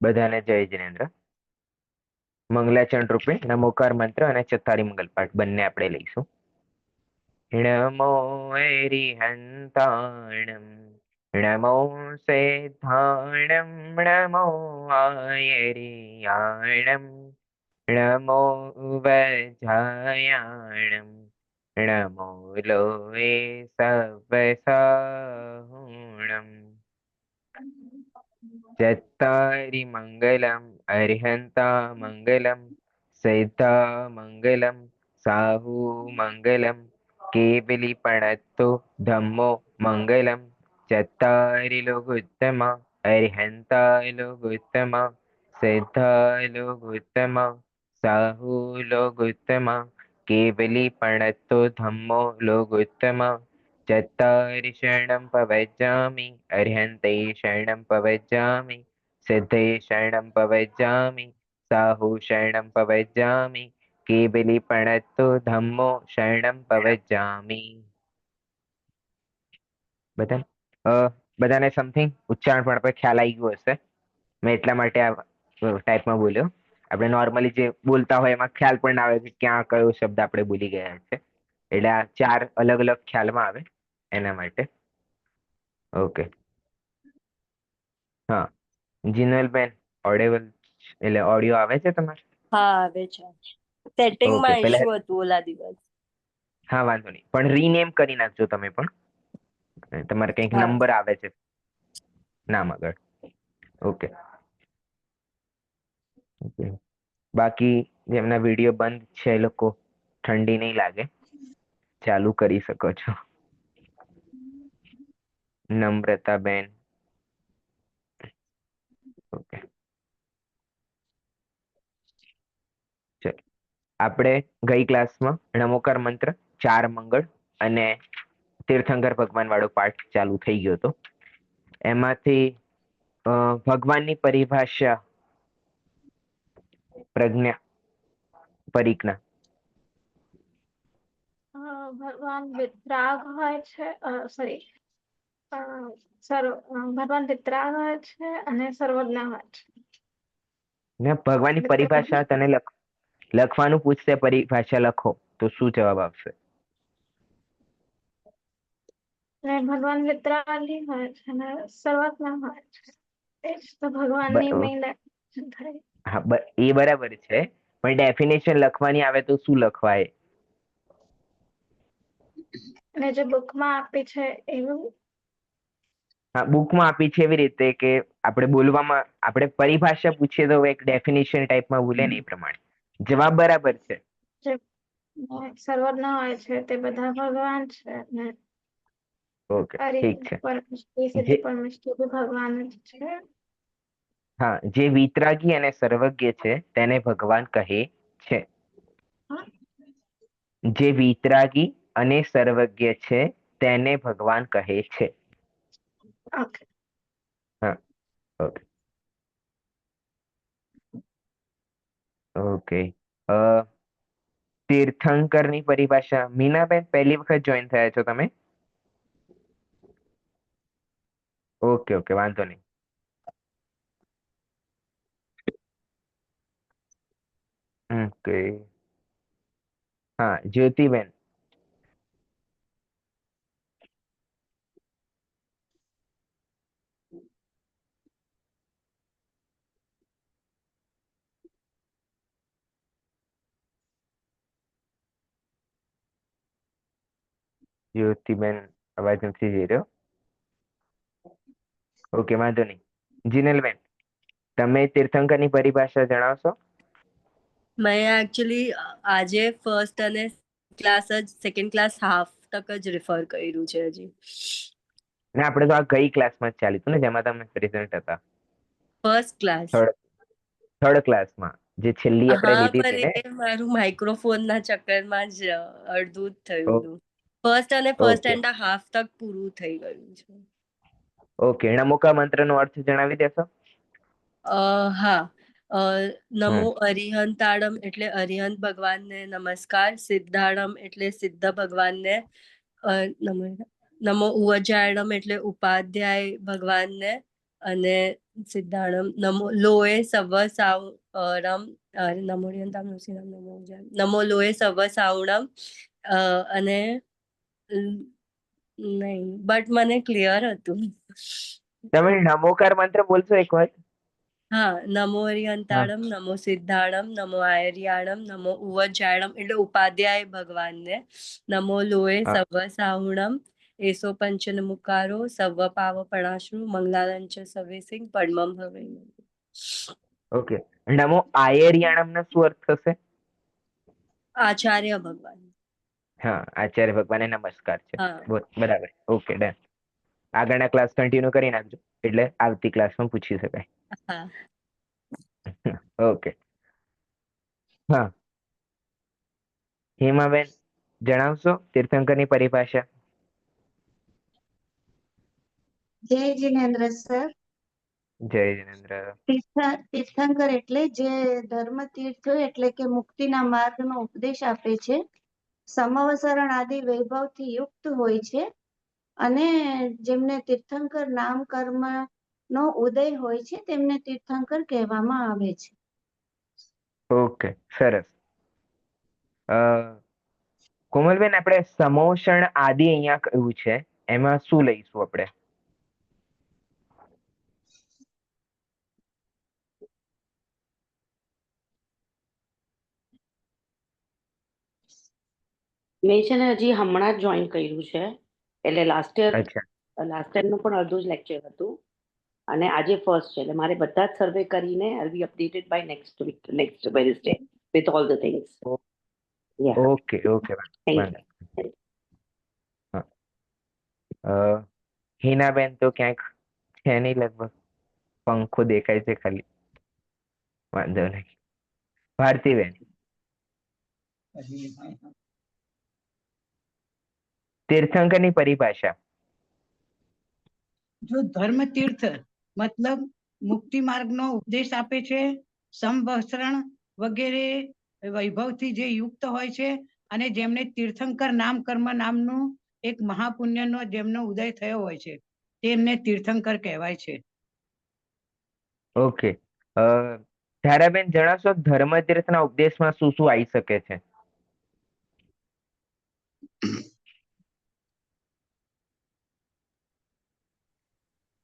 બધાને જય જિનેન્દ્ર. મંગલાચરણ રૂપે નમોકાર મંત્ર અને ચત્તારી મંગલ પાઠ બંને આપણે લઈશું. નમો એરિહંતાણમ નમો સેદ્ધાણમ નમો આયરિયાણમ નમો વજ્રાયાણમ નમો લોએ સવસાહુણમ ચત્તારી મંગલમ અરિહંતા મંગલમ સૈતા મંગલમ સાહુ મંગલમ કેબલી પણત્તો ધમ્મો મંગલમ ચત્તારી લોકોત્તમા અરિહંતા લોકોત્તમા સૈતા લોકોત્તમા સાહુ લોકોત્તમા કેબલી પણત્તો ધમ્મો લોકોત્તમા ચત્તારી શરણમ પવજ્જામિ અરિહંતે શરણમ પવજ્જામિ સિદ્ધે શરણમ પવજ્જામિ સાહુ શરણમ પવજ્જામિ કેબલી પણત્તો ધમ્મો શરણમ પવજ્જામિ. બધાને સમથિંગ ઉચ્ચારણ પણ આપણે ખ્યાલ આવી ગયો હશે. મેં એટલા માટે આ ટાઈપમાં બોલ્યો. આપણે નોર્મલી જે બોલતા હોય એમાં ખ્યાલ પણ ના આવે કે ક્યાં કયો શબ્દ આપણે ભૂલી ગયા છે. એટલે આ 4 અલગ અલગ ખ્યાલમાં આવે એના માટે. ઓકે. હા, જીનલબેન ઓડિબલ એટલે ઓડિયો આવે છે તમારે? હા આવે છે. સેટિંગમાં ઓકે, પહેલા ઇશ્યુ હતું ઓલા દિવસ. હા વાંધો નહીં, પણ રીનેમ કરી નાખજો તમે પણ. તમારે કંઈક હા નંબર આવે છે નામ આગળ. ઓકે. બાકી જેમના વિડીયો બંધ છે એ લોકો ઠંડી નહીં લાગે ચાલુ કરી શકો છો. નમ્રતાબેન. ઓકે. ચલો, આપણે ગઈ ક્લાસમાં નમોકાર મંત્ર 4 મંગળ અને તીર્થંકર ભગવાન વાળો પાઠ ચાલુ થઈ ગયો હતો. એમાંથી ભગવાનની પરિભાષા પ્રજ્ઞા પરિજ્ઞા. ભગવાન વિતરાગ હોય છે, સોરી, ભગવાન વિતરાગ હોય છે અને સર્વજ્ઞ હોય છે. ને ભગવાનની પરિભાષા તને લખવાનું પૂછશે, પરિભાષા લખો તો શું જવાબ આવશે? ભગવાન વિતરાગી હોય છે અને સર્વજ્ઞ હોય છે. એ જ તો ભગવાનની મેઇન ડેફિનેશન થાય. હા, એ બરાબર છે, પણ ડેફિનેશન લખવાની આવે તો શું લખવાય? અને જે બુકમાં આપી છે એવું. હા, બુકમાં આપી છે એવી રીતે કે આપણે બોલવામાં આપણે પરિભાષા પૂછીએ તો એક ડેફિનેશન ટાઈપમાં બોલે ને એ પ્રમાણે જવાબ બરાબર છે. જે સર્વજ્ઞ હોય છે તે બધા ભગવાન છે ને ઓકે, ઠીક છે. સિદ્ધિ પરમેશ્વર ભગવાન જ છે. હા, જે વિતરાગી અને સર્વજ્ઞ છે તેને ભગવાન કહે છે. જે વિતરાગી અને સર્વજ્ઞ છે તેને ભગવાન કહે છે. ઓકે. હા, ઓકે. ઓકે. તીર્થંકરની પરિભાષા મીનાબેન પહેલી વખત જોઈન થયા છો તમે? ઓકે ઓકે, વાંધો નહીં. ઓકે. હા, જ્યોતિબેન. જ્યોતિબેન અવાજ નથી જઈ રહ્યો. ઓકે, વાંધો નહીં. જીનલબેન, તમે તીર્થંકરની પરિભાષા જણાવશો? મેં એકચ્યુઅલી આજે ફર્સ્ટ અને સેકન્ડ ક્લાસ હાફ તક જ રેફર કર્યું છે હજી. ને આપણે તો આ ગઈ ક્લાસમાં જ ચાલ્યું હતું ને જેમાં તમે પ્રેઝન્ટ હતા. First class. થર્ડ ક્લાસમાં જે છેલ્લી આપણે હા, લીધી હતી ને. પણ એ મારું માઇક્રોફોન ના ચક્કરમાં જ અડધું જ થયું હતું. ફર્સ્ટ અને ફર્સ્ટ ઓકે એન્ડ હાફ તક પૂરું થઈ ગયું છે. ઓકે, નમોકા મંત્રનો અર્થ જણાવી દેશો? હા, નમો હમ અરિહંતાળમ એટલે અરિહંત ભગવાનને નમસ્કાર. સિદ્ધાળમ એટલે સિદ્ધ ભગવાનને નમો ઉવજાયણમ એટલે ઉપાધ્યાય ભગવાનને અને સિદ્ધાણમ નમો લોએ સવ સાવરમ નમો રિયંતામ નૃસિંહમ નમો જય નમો લોએ સવ સાવણમ અને નહીં બટ મને ક્લિયર હતું. તમે નમોકાર મંત્ર બોલશો એક વાર? હા, નમો હા. અરિયંતાણમ નમો સિદ્ધાણમ નમો આયર્યાણમ નમો ઉવજાયણમ એટલે ઉપાધ્યાય ભગવાનને. નમો લોએ હા, સવ સાહુણમ એસો પંચન મુકારો સવ પાવ પણાશ્રુ મંગલાલંચ સવે સિંહ પડમમ ભવે. ઓકે. નમો આયર્યાણમ નો શું અર્થ થશે? આચાર્ય ભગવાન. હા, આચાર્ય ભગવાને નમસ્કાર છે. હા બરાબર. Okay, done. આગળના ક્લાસ કન્ટિન્યુ કરી નાખજો, એટલે આવતી ક્લાસમાં પૂછી શકાય. હા. ઓકે. હા, હેમાબેન જણાવશો તીર્થંકરની પરિભાષા? જય જિનેન્દ્ર સર. જય જિનેન્દ્ર. તીર્થંકર એટલે જે ધર્મ તીર્થ એટલે કે મુક્તિના માર્ગનો ઉપદેશ આપે છે, સમવસરણ આદિ વૈભવથી યુક્ત હોય છે અને જેમને તીર્થંકર નામ કર્મ નો ઉદય હોય છે તેમને તીર્થંકર કહેવામાં આવે છે. ઓકે, સરસ. કોમલબેન, આપણે સમોષણ આદિ અહીંયા કહ્યું છે, એમાં શું લઈશું આપણે? મેં છે ને હજી હમણાં જ જોઈન કર્યું છે, એટલે લાસ્ટ અચ્છા. ટાઈમનું પણ અડધું જ લેક્ચર હતું અને આજે ફર્સ્ટ છે, એટલે મારે બધા જ સર્વે કરીને I be updated by next week, next Wednesday with all the things. Ya, okay, okay. Thank વાંધો. યુ. હા. હિનાબેન તો ક્યાંક છે નહીં, લગભગ પંખો દેખાય છે ખાલી. વાંધો નહીં. ભારતીબેન, તીર્થંકરની પરિભાષા. જો ધર્મ તીર્થ મતલબ મુક્તિ માર્ગનો ઉપદેશ આપે છે, સમવસ્ત્રણ વગેરે વૈભવથી જે યુક્ત હોય છે અને જેમને તીર્થંકર નામ કર્મ નામનું એક મહાપુણ્યનો જેમનો ઉદય થયો હોય છે તેમને તીર્થંકર કહેવાય છે. ઓકે. ધારાબેન જણાવશો ધર્મતીર્થના ઉપદેશમાં શું શું આવી શકે છે?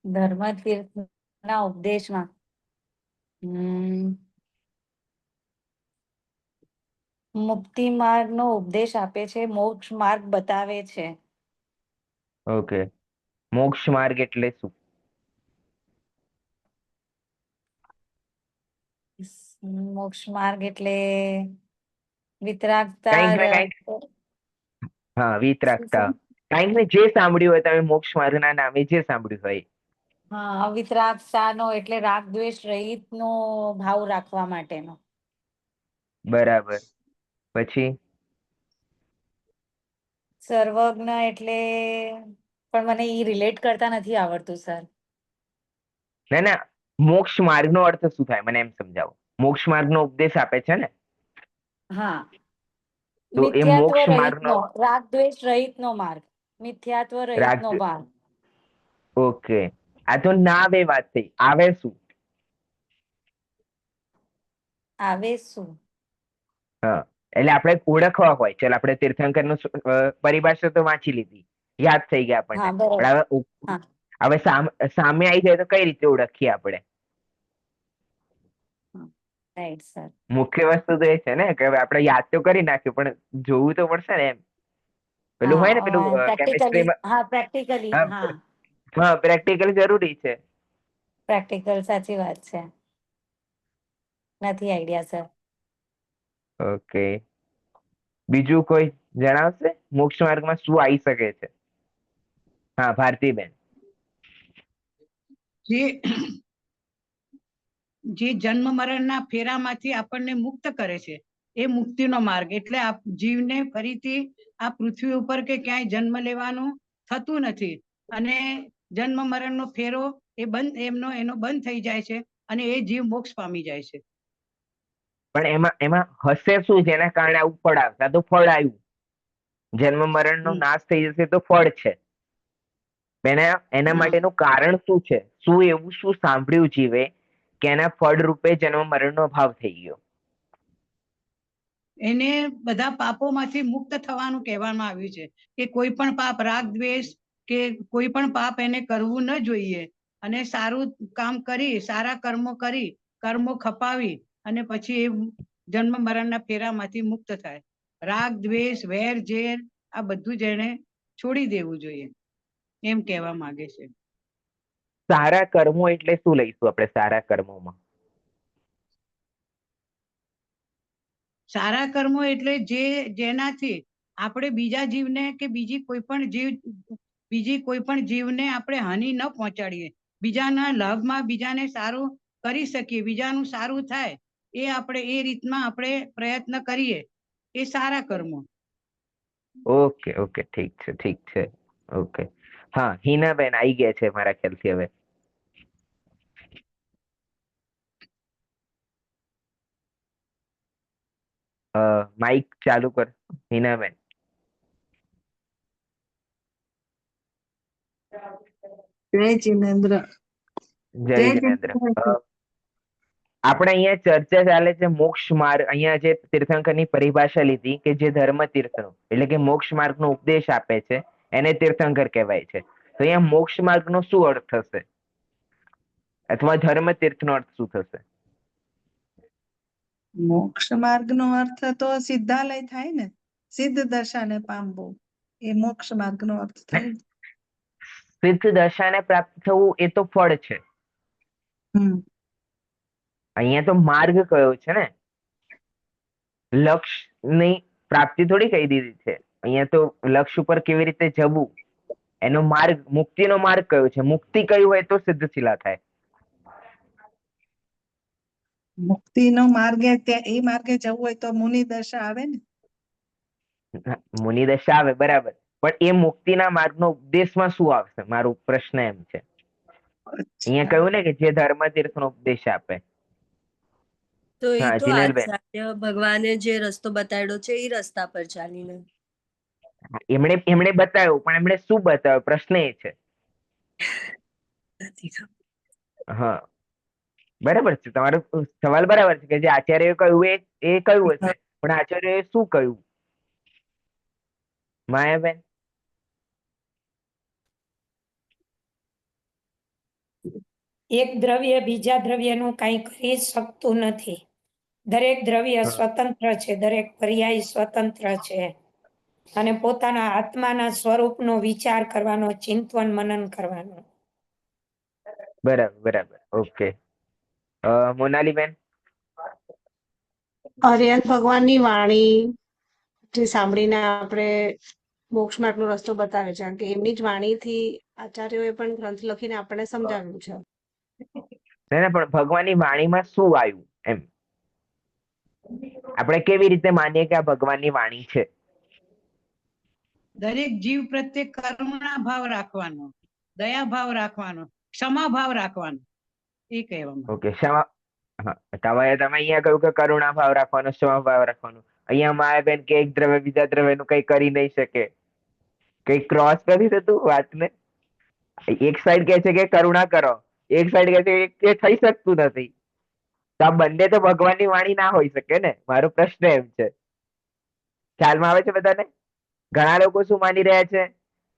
ધર્મ તીર્થ ના ઉપદેશમાં મુક્તિ માર્ગ નો ઉપદેશ આપે છે, મોક્ષ માર્ગ બતાવે છે. ઓકે. મોક્ષ માર્ગ એટલે શું? મોક્ષ માર્ગ એટલે વિતરાગતા કંઈક ને કંઈક. હા, વિતરાગતા. કંઈક ને જે સાંભળ્યું હોય તમે મોક્ષ માર્ગના નામે જે સાંભળ્યું હોય. હા, વિતરાગતા નો એટલે રાગ દ્વેષ રહિત નો ભાવ રાખવા માટેનો. બરાબર. પછી? સર્વજ્ઞ એટલે પણ મને ઈ રિલેટ કરતા નથી આવડતું સર. ના ના, મોક્ષ માર્ગનો અર્થ શું થાય મને એમ સમજાવો. મોક્ષ માર્ગનો ઉપદેશ આપે છે ને, હા, તો એ મિથ્યાત્વ મોક્ષ રહિત માર્ગનો નો, રાગ દ્વેષ રહિત નો માર્ગ, મિથ્યાત્વ રહિત રાગ. નો ભાવ. ઓકે. આ તો ના બે વાત થઈ. આવે શું? આવે શું? હા, એટલે આપણે ઓળખવા હોય. ચાલ, આપણે તીર્થંકર નું પરિભાષા તો વાંચી લીધી, યાદ થઈ ગયા આપણને. હા, બરોબર. પણ હા, હવે સામે આવી જાય તો કઈ રીતે ઓળખીએ આપણે? Right sir. મુખ્ય વસ્તુ તો એ છે ને કે હવે આપણે યાદ તો કરી નાખ્યું, પણ જોવું તો પડશે ને એમ. પેલું હોય ને, પેલું હા, પ્રેક્ટિકલી. કેમિસ્ટ્રીમાં. હા, પ્રેક્ટિકલી. હા, હા, પ્રેક્ટિકલ જરૂરી છે. પ્રેક્ટિકલ સાચી વાત છે. નથી આઈડિયા સર. ઓકે. બીજું કોઈ જણાવશે મોક્ષ માર્ગમાં શું આવી શકે છે? હા, ભારતીબેન. જે જે જન્મ મરણના ફેરામાંથી આપણને મુક્ત કરે છે એ મુક્તિનો માર્ગ. એટલે જીવને ફરીથી આ પૃથ્વી ઉપર કે ક્યાંય જન્મ લેવાનું થતું નથી અને જન્મ મરણનો ફેરો એનો બંધ થઈ જાય છે અને એ જીવ મોક્ષ પામી જાય છે. પણ એમાં હશે શું જેના કારણે આવું ફળ આવશે? આ તો ફળ આવ્યું. જન્મ મરણ નો નાશ થઈ જશે તો ફળ છે. એના માટેનું કારણ શું છે? શું એવું શું સાંભળ્યું જીવે કે એના ફળ રૂપે જન્મ મરણનો ભાવ થઈ ગયો? એને બધા પાપોમાંથી મુક્ત થવાનું કહેવામાં આવ્યું છે કે કોઈ પણ પાપ, રાગ દ્વેષ કે કોઈ પણ પાપ એને કરવું ન જોઈએ અને સારું કામ કરી, સારા કર્મો કરી, કર્મો ખપાવી અને પછી એ જન્મ મરણના ફેરામાંથી મુક્ત થાય. રાગ દ્વેષ, વેર ઝેર આ બધું જ એને છોડી દેવું જોઈએ એમ કહેવા માંગે છે. સારા કર્મો એટલે શું લઈશું આપણે સારા કર્મોમાં? સારા કર્મો એટલે જેનાથી આપણે બીજા જીવને કે બીજી કોઈ પણ જીવને આપણે હાનિ ન પહોંચાડીએ, બીજાના લાભમાં બીજાને સારું કરી શકીએ, બીજાનું સારું થાય એ રીતમાં આપણે પ્રયત્ન કરીએ એ સારા કર્મો. ઓકે ઓકે, ઠીક છે ઠીક છે. ઓકે, હા, હિનાબેન આવી ગયા છે મારા ખ્યાલથી હવે. માઇક ચાલુ કર હિનાબેન. જય જિનેન્દ્ર. જય જિનેન્દ્ર. આપણે અહીંયા ચર્ચા ચાલે છે મોક્ષ માર્ગ. અહીંયા જે તીર્થંકરની પરિભાષા લીધી કે જે ધર્મ તીર્થનો એટલે કે મોક્ષ માર્ગનો ઉપદેશ આપે છે એને તીર્થંકર કહેવાય છે. તો અહીંયા મોક્ષ માર્ગનો શું અર્થ થશે અથવા ધર્મ તીર્થનો અર્થ શું થશે? મોક્ષ માર્ગ નો અર્થ તો સિદ્ધાલય થાય ને, સિદ્ધ દશાને પામવું એ મોક્ષ માર્ગ નો અર્થ થાય. સિદ્ધ દશાને પ્રાપ્ત થવું એ તો ફળ છે. અહીંયા તો માર્ગ કયો છે ને, લક્ષ્યની પ્રાપ્તિ થોડી કહી દીધી છે. અહીંયા તો લક્ષ્ય ઉપર કેવી રીતે જવું એનો માર્ગ, મુક્તિનો માર્ગ કયો છે? મુક્તિ કયું હોય તો સિદ્ધશિલા થાય. મુક્તિ નો માર્ગે એ માર્ગે જવું હોય તો મુનિ દશા આવે ને. મુનિ દશા આવે બરાબર, પણ એ મુક્તિના માર્ગનો ઉપદેશમાં શું આવશે? મારો પ્રશ્ન એમ છે. અહીંયા કહ્યું ને કે જે ધર્મ તીર્થનો ઉપદેશ આપે. તો એ હા, તો જીનલબેન. આચાર્ય ભગવાને જે રસ્તો બતાડ્યો છે એ રસ્તા પર ચાલીને. એમણે બતાવ્યું, પણ એમણે શું બતાવ્યું પ્રશ્ન એ છે. નથી ખબર. હા, બરાબર છે, તમારો સવાલ બરાબર છે કે જે આચાર્ય કહ્યું એ કયું હશે, પણ આચાર્ય શું કહ્યું? માયાબેન. એક દ્રવ્ય બીજા દ્રવ્યનું કંઈ કરી શકતું નથી. દરેક દ્રવ્ય સ્વતંત્ર છે, દરેક પર્યાય સ્વતંત્ર છે અને પોતાના આત્માના સ્વરૂપનો વિચાર કરવાનો, ચિંતન મનન કરવાનો. બરાબર બરાબર, ઓકે. મોનાલીબેન. હરિયત ભગવાનની વાણી જે સાંભળીને આપણે મોક્ષ માર્ગનો રસ્તો બતાવે છે, કારણ કે એમની જ વાણીથી આચાર્યોએ પણ ગ્રંથ લખીને આપણને સમજાવ્યું છે. ના, પણ ભગવાનની વાણીમાં શું આવ્યું એમ આપણે કેવી રીતે માનીએ કે આ ભગવાનની વાણી છે? દરેક જીવ પ્રત્યે કરુણા ભાવ રાખવાનો, દયા ભાવ રાખવાનો, ક્ષમા ભાવ રાખવાનો એ કહેવામાં. ઓકે, ક્ષમા. હા, તમે અહીંયા કહ્યું કે કરુણા ભાવ રાખવાનો, ક્ષમા ભાવ રાખવાનો. અહીંયા માયાબેન કે એક દ્રવ્ય બીજા દ્રવ્યનું કઈ કરી નહીં શકે, કઈ ક્રોસ નથી થતું વાતને. એક સાઈડ કે છે કે કરુણા કરો, એક સાઈડ કે છે કે થઈ શકતું નથી. તો આ બંને તો ભગવાનની વાણી ના હોઈ શકે ને. મારો પ્રશ્ન એમ છે, ખ્યાલમાં આવે છે બધાને? ઘણા લોકો શું માની રહ્યા છે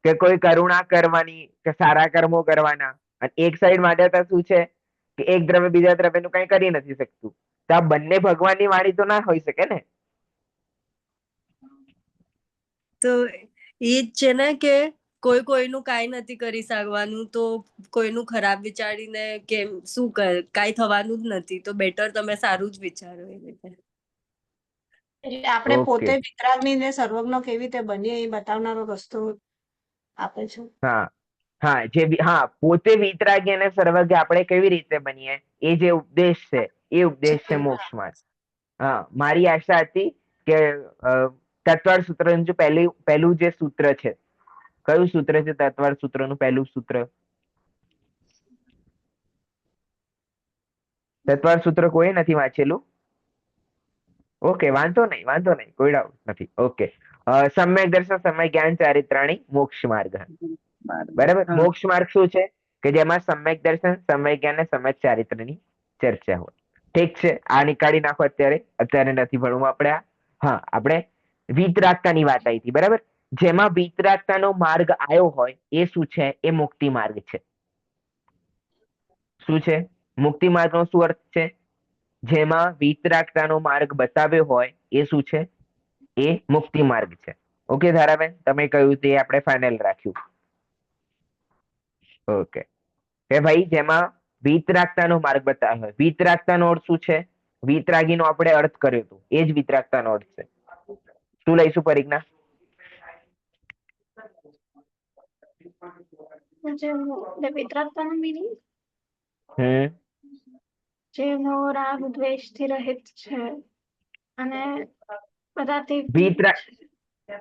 કે કોઈ કરુણા કરવાની કે સારા કર્મો કરવાના, અને એક સાઈડ માન્યતા શું છે કે એક દ્રવ્ય બીજા દ્રવ્યનું કઈ કરી નથી શકતું. તો આ બંને ભગવાનની વાણી તો ના હોઈ શકે ને. તો એ જ છે ને કે કોઈ કોઈનું કાંઈ નથી કરી શકવાનું, તો કોઈનું ખરાબ વિચારીને કેમ શું કાંઈ થવાનું જ નથી. તો બેટર તમે સારું જ વિચારો એ રીતે. એટલે આપણે પોતે વિતરાગની ને સર્વજ્ઞ કેવી રીતે બનીએ એ બતાવનારો રસ્તો આપે છે. હા, પોતે વિતરાગી અને સર્વજ્ઞ આપણે કેવી રીતે બનીએ એ જે ઉપદેશ છે એ ઉપદેશ છે મોક્ષ માર્ગ. હા, મારી આશા હતી કે તત્વાર સૂત્રનું જે પહેલું જે સૂત્ર છે, કયું સૂત્ર છે તત્વાર સૂત્રનું પહેલું સૂત્ર? તત્વાર સૂત્ર કોઈ નથી વાંચેલું? ઓકે, વાંધો નહીં, કોઈ ડાઉટ નથી. ઓકે, સમ્યક દર્શન સમ્યક જ્ઞાન ચારિત્રાણી મોક્ષ માર્ગ. બરાબર. મોક્ષ માર્ગ શું છે? કે જેમાં સમ્યક દર્શન, સમ્યક જ્ઞાન અને સમ્યક ચારિત્રની ચર્ચા હોય. ઠીક છે, આ નીકાળી નાખો. અત્યારે નથી ભણવું આપણે આ. હા, આપણે વિતરાગતાની વાત આવી હતી. બરાબર. જેમાં વિતરાગતાનો માર્ગ આવ્યો હોય એ શું છે? એ મુક્તિ માર્ગ છે. શું છે? મુક્તિ માર્ગનો શું અર્થ છે? જેમાં વિતરાગતાનો માર્ગ બતાવ્યો હોય એ શું છે? એ મુક્તિ માર્ગ છે. ઓકે ધારાબેન, તમે કહ્યું તે આપણે ફાઇનલ રાખ્યું. ઓકે, કે ભાઈ જેમાં વિતરાગતાનો માર્ગ બતાવ્યો હોય. વિતરાગતાનો અર્થ શું છે? વિતરાગીનો આપણે અર્થ કર્યો હતો, એ જ વિતરાગતાનો અર્થ છે. શું લઈશું પરીક્ષા? વિતરાગતાનો meaning હમ જેનો રાગ દ્વેષથી રહિત છે અને બધાથી વિતરાગ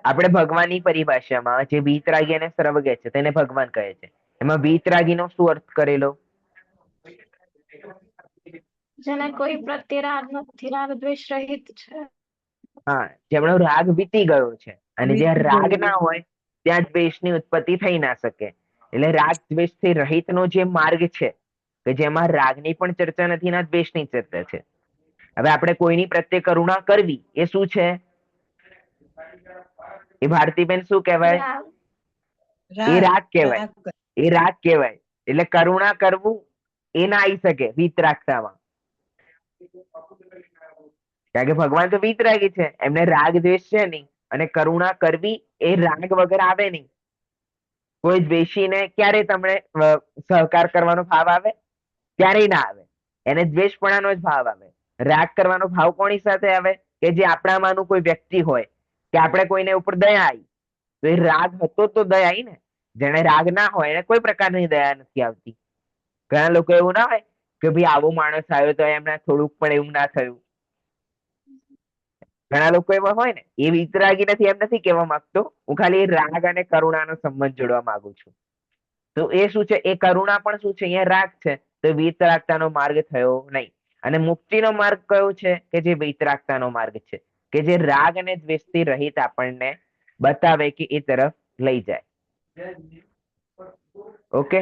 આપણે ભગવાનની પરિભાષામાં જે વિતરાગી અને સર્વજ્ઞ છે તેને ભગવાન કહે છે. એમાં વિતરાગીનો શું અર્થ કરેલો? જેને કોઈ પ્રત્યે રાગ નથી, રાગ દ્વેષ રહિત છે. હા, જેમનો રાગ વીતી ગયો છે અને જ્યાં રાગ ના હોય ત્યાં દ્વેષની ઉત્પત્તિ થઈ ના શકે. એટલે રાગ દ્વેષથી રહિતનો જે માર્ગ છે કે જેમાં રાગની પણ ચર્ચા નથી ના દ્વેષની ચર્ચા છે. હવે આપણે કોઈની પ્રત્યે કરુણા કરવી એ શું છે? એ ભારતીબેન શું કહેવાય? એ રાગ કહેવાય. એ રાગ કહેવાય. એટલે કરુણા કરવું એ ના આવી શકે વિતરાગતામાં. કારણ કે ભગવાન તો વિતરાગી છે, એમને રાગ દ્વેષ છે નહીં, અને કરુણા કરવી એ રાગ વગર આવે નહીં. કોઈ દ્વેષીને ક્યારે તમને સહકાર કરવાનો ભાવ આવે? ક્યારેય ના આવે. એને દ્વેષપણાનો જ ભાવ આવે. રાગ કરવાનો ભાવ કોની સાથે આવે? કે જે આપણામાંનું કોઈ વ્યક્તિ હોય, કે આપણે કોઈને ઉપર દયા આવી, તો એ રાગ હતો તો દયા આવી ને. જેને રાગ ના હોય એને કોઈ પ્રકારની દયા નથી આવતી. ઘણા લોકો એવું ના હોય કે ભાઈ આવો માણસ આવ્યો તો એમને થોડુંક પણ એવું ના થયું. ઘણા લોકો એવા હોય ને. એ વિતરાગી નથી એમ નથી કહેવા માંગતો. હું ખાલી રાગ અને કરુણાનો સંબંધ જોડવા માંગુ છું. તો એ શું છે? એ કરુણા પણ શું છે? અહીંયા રાગ છે. તો વિતરાગતાનો માર્ગ થયો નહીં. અને મુક્તિનો માર્ગ કયો છે? કે જે વિતરાગતાનો માર્ગ છે, કે જે રાગ અને દ્વેષથી રહિત આપણને બતાવે કે એ તરફ લઈ જાય. ઓકે,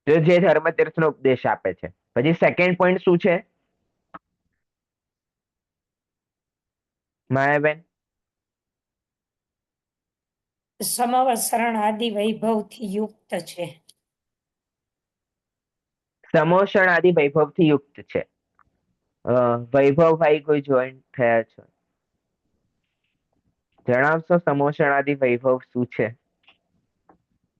તો જે ધર્મતીર્થનો ઉપદેશ આપે છે. પછી સેકન્ડ પોઈન્ટ શું છે માયાબેન? સમવસરણ આદિ વૈભવથી યુક્ત છે. સમોષણ આદિ વૈભવથી યુક્ત છે. વૈભવ ભાઈ કોઈ જોઈન્ટ થયા છો? જણાવશો સમોષણ આદિ વૈભવ શું છે?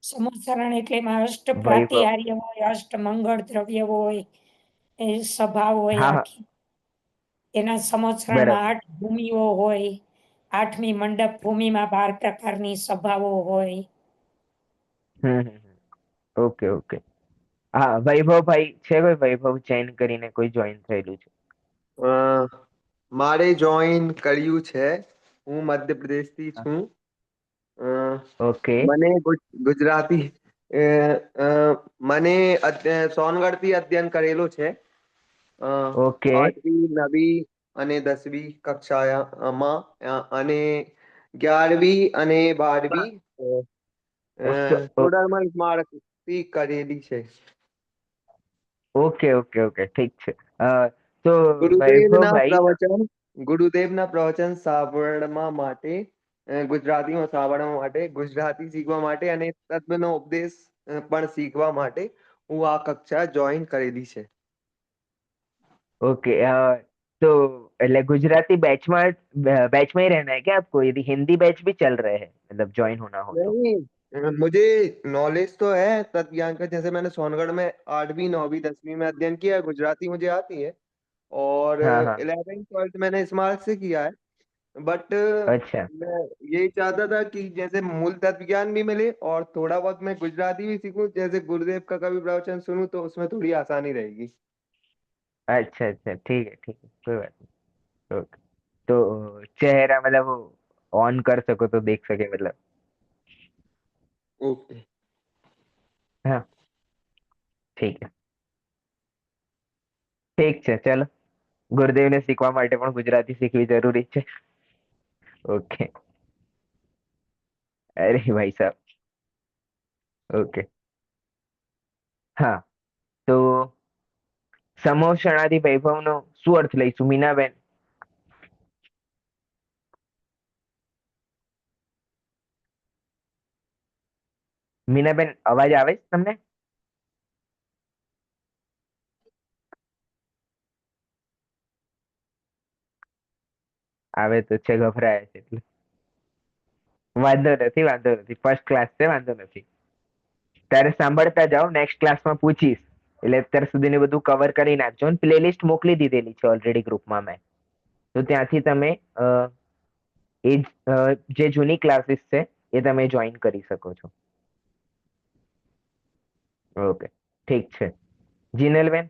સમવસરણ એટલે એમાં અષ્ટ વૈભવ. પ્રાતિહાર્ય હોય, અષ્ટ મંગળ દ્રવ્ય હોય, એ સભા હોય હા, હા, આખી. એના સમવસરણમાં બરાબર. 8 ભૂમિઓ હોય. 8મી મંડપ ભૂમિમાં 12 પ્રકારની સભાઓ હોય. Okay okay. હા, વૈભવ ભાઈ છે કોઈ? વૈભવ જૈન કરીને કોઈ જોઈન થયેલું છે? મારે જોઈન કર્યું છે. હું મધ્યપ્રદેશથી છું. ઓકે. મને ગુજરાતી મને સોનગઢથી અધ્યયન કરેલું છે. ઓકે. 8મી 9મી અને 10મી કક્ષામાં અને 11મી અને 12મી ટોડરમલ સ્મારકથી કરેલી છે. ઓકે ઓકે ઓકે, ઠીક છે. તો ગુરુદેવના વૈભવભાઈ, ગુરુદેવના પ્રવચન સાંભળવા માટે, ગુજરાતીમાં સાંભળવા માટે, ગુજરાતી શીખવા માટે અને તત્વનો ઉપદેશ પણ શીખવા માટે હું આ કક્ષા જોઈન કરેલી છે. ओके, तो गुजराती बैच में ही रहना है क्या आपको? यदि हिंदी बैच भी चल रहे हैं, मतलब ज्वाइन होना हो तो? नहीं, मुझे नॉलेज तो है तत्व ज्ञान का। जैसे मैंने सोनगढ़ में 8वीं 9वीं 10वीं में अध्ययन किया है, गुजराती मुझे आती है, और हाँ हाँ, 11th 12th मैंने स्मारक से किया है। बट अच्छा मैं यही चाहता था कि जैसे मूल तत्व ज्ञान भी मिले और थोड़ा बहुत मैं गुजराती भी सीखूं, जैसे गुरुदेव का कभी प्रवचन सुनूं तो उसमें थोड़ी आसानी रहेगी। अच्छा अच्छा, ठीक है, कोई बात नहीं। ओके, तो चेहरा मतलब ऑन कर सको तो देख सके, मतलब। ओके, हाँ, ठीक है, ઠીક છે. ચલો, ગુરુદેવને શીખવા માટે પણ ગુજરાતી શીખવી જરૂરી છે. ઓકે. અરે ભાઈ સાહેબ, ઓકે. હા, તો સમોષણાદિ વૈભવનો શું અર્થ લઈશું મીનાબેન? મીનાબેન અવાજ આવે છે તમને? આવે તો છે, ગભરાયા છે એટલે વાંધો નથી, વાંધો નથી, ફર્સ્ટ ક્લાસ છે, વાંધો નથી. ત્યારે સાંભળતા જાઓ, નેક્સ્ટ ક્લાસમાં પૂછીશ એટલે અત્યાર સુધીની બધું કવર કરી નાખજો. પ્લેલિસ્ટ મોકલી દીધેલી છે ઓલરેડી ગ્રુપમાં મેં, તો ત્યાંથી તમે એ જે જૂની ક્લાસીસ છે એ તમે જોઈન કરી શકો છો. ઓકે, ઠીક છે. જીનલબેન?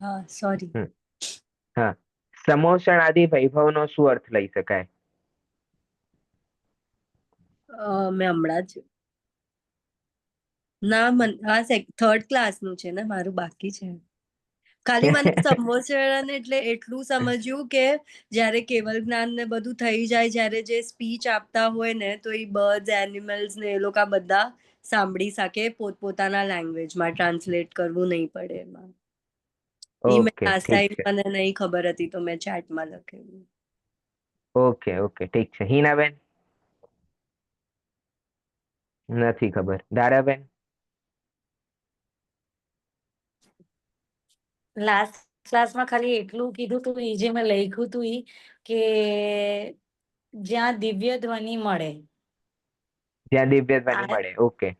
હા, સોરી. હા, સમોષણાદિ વૈભવનો શું અર્થ લઈ શકાય? મેં હમણાં જ ના આ થર્ડ ક્લાસનું છે ને, મારું બાકી છે. ખાલી મને સંભોચન એટલે એટલું સમજ્યું કે જ્યારે કેવલ જ્ઞાન ને બધું થઈ જાય, જ્યારે જે સ્પીચ આપતા હોય ને, તો એ બર્ડ્સ, એનિમલ્સ ને એ લોકો બધા સાંભળી શકે, પોતપોતાના લેંગ્વેજમાં ટ્રાન્સલેટ કરવું નહીં પડે એમાં. ઈ મેં ઓકે, લાસ્ટ ઠીક ટાઈમ છે. મને નહીં ખબર હતી તો મેં ચેટમાં લખેલું. ઓકે, ઓકે, ઠીક છે. હિનાબેન? નથી ખબર. ધારાબેન? લાસ્ટ ક્લાસમાં ખાલી એટલું કીધું તું, ઈ જે મેં લખ્યું તું ઈ કે જ્યાં દિવ્ય ધ્વનિ મળે. જ્યાં દિવ્ય ધ્વનિ આ મળે. ઓકે.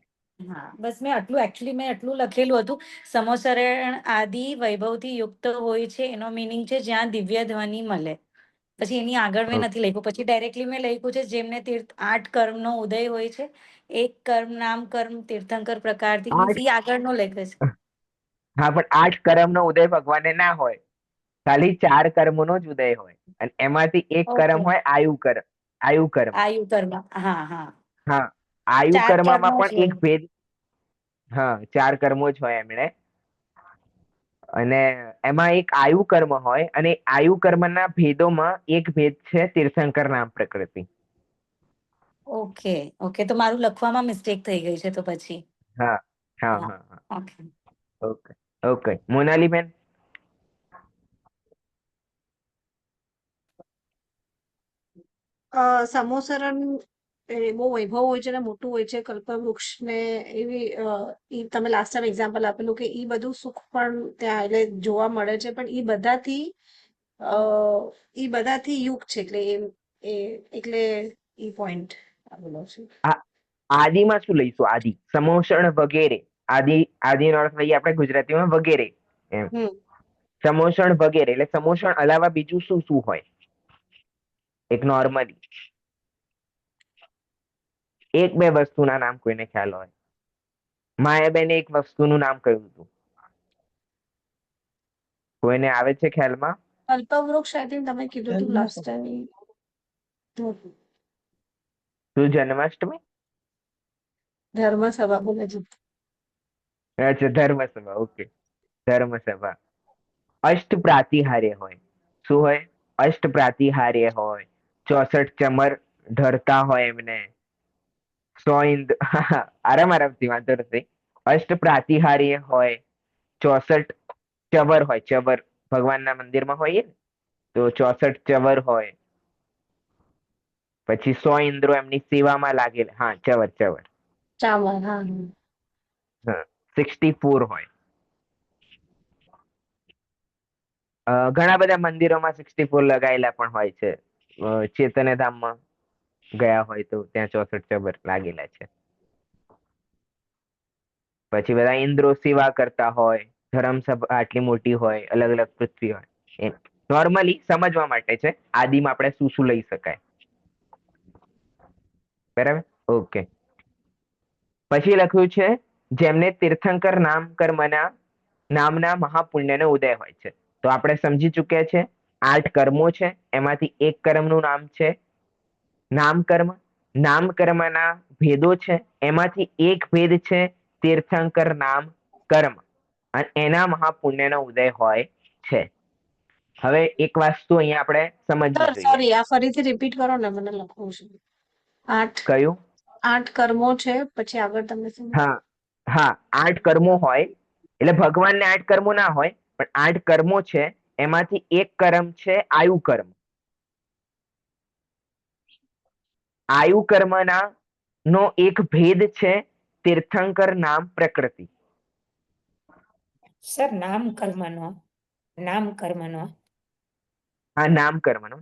હા, બસ મેં આટલું એકચ્યુઅલી મેં એટલું લખેલું હતું. સમોસરણ આદિ વૈભવથી યુક્ત હોય છે, એનો મીનિંગ છે જ્યાં દિવ્ય ધ્વનિ મળે. પછી એની આગળ મેં નથી લખ્યું. પછી ડાયરેક્ટલી મેં લખ્યું છે જેમને તીર્થ 8 કર્મનો ઉદય હોય છે, એક કર્મ નામ કર્મ તીર્થંકર પ્રકારથી, મીન્સ ઈ આગળનો લખે છે. હા, પણ 8 કર્મનો ઉદય ભગવાને ના હોય, ખાલી 4 કર્મનો જ ઉદય હોય, અને એમાંથી એક કર્મ ઓકે, હોય આયુ કર્મ. આયુ કર્મ. આયુ કર્મ. હા, હા, હા, આયુ 4 કર્મમાં કર્મો પણ જ એક હોય. ભેદ. હા, 4 કર્મો જ હોય એમણે, અને એમાં એક આયુ કર્મ હોય, અને આયુ કર્મના ભેદોમાં એક ભેદ છે તીર્થંકર નામ પ્રકૃતિ. ઓકે, ઓકે, તો મારું લખવામાં મિસ્ટેક થઈ ગઈ છે તો પછી. હા, હા, હા, હા, હા. ઓકે. Okay, okay. મોનાલીબેન? સમોસરણ એ બહુ વૈભવ હોય છે ને મોટું હોય છે, કલ્પવૃક્ષ ને એવી ઈ તમે લાસ્ટ ટાઈમ એક્ઝામ્પલ આપેલું કે ઈ બધું સુખ પણ ત્યાં એટલે જોવા મળે છે, પણ ઈ બધાથી યુગ છે, એટલે એટલે ઈ પોઈન્ટ આપેલો છે. આદિમાં શું લઈશું? આદિ, સમોષણ વગેરે. આદિનો અર્થ લઈએ આપણે ગુજરાતીમાં વગેરે એમ. સમોષણ વગેરે એટલે સમોષણ અલાવા બીજું શું શું હોય? એક નોર્મલી એક બે વસ્તુના નામ કોઈને ખ્યાલ હોય? માયાબેને એક વસ્તુનું નામ કહ્યું હતું, કોઈને આવે છે ખ્યાલમાં? કલ્પવૃક્ષ આઈ થિંક તમે કીધું હતું લાસ્ટ ટાઈમ. શું? જન્માષ્ટમી? ધર્મસભા બોલે છે. અચ્છા, ધર્મસભા. ઓકે, ધર્મસભા. અષ્ટ પ્રાતિહાર્ય હોય. શું હોય? અષ્ટ પ્રાતિહાર્ય હોય, 64 ચમર ધરતા હોય એમને, 100 ઇન્દ્ર. આરામથી, વાંધો નથી. અષ્ટ પ્રાતિહાર્ય હોય, 64 ચવર હોય. ચવર ભગવાનના મંદિરમાં હોય ને, તો 64 ચવર હોય. પછી 100 ઇન્દ્રો એમની સેવામાં લાગેલા. હા, ચવર ચવર. ચાવલ, હા. 64 હોય. ઘણા બધા મંદિરોમાં 64 લગાયેલા પણ હોય છે. ચેતન્ય ધામમાં ગયા હોય તો ત્યાં 64 ચબર લાગેલા છે. પછી બધા ઇન્દ્રો સેવા કરતા હોય, ધર્મસભા આટલી મોટી હોય, અલગ અલગ પૃથ્વી હોય. એમ નોર્મલી સમજવા માટે છે, આદિમાં આપણે શું શું લઈ શકાય. બરાબર, ઓકે. પછી લખ્યું છે જેમને તીર્થંકર નામ કર્મના નામના મહાપુણ્યનો ઉદય હોય છે. તો આપણે સમજી ચુક્યા છે 8 કર્મો છે, એમાંથી એક કર્મનું નામ છે નામકર્મ. નામકર્મના ભેદો છે, એમાંથી એક ભેદ છે તીર્થંકર નામ કર્મ. અને એના મહાપુણ્યનો ઉદય હોય છે. હવે એક વસ્તુ અહીંયા આપણે સમજવી સર જોઈએ. સોરી, આ ફરીથી રિપીટ કરો ને, મને લખવું છે. આઠ કયું? 8 કર્મો છે, પછી આગળ તમે શું? હા હા, 8 કર્મો હોય એટલે ભગવાનને 8 કર્મો ના હોય, પણ 8 કર્મો છે. એમાંથી એક કર્મ છે આયુ કર્મ. આયુ કર્મના નો એક ભેદ છે તીર્થંકર નામ પ્રકૃતિ. સર નામ કર્મનો આ નામ કર્મનો.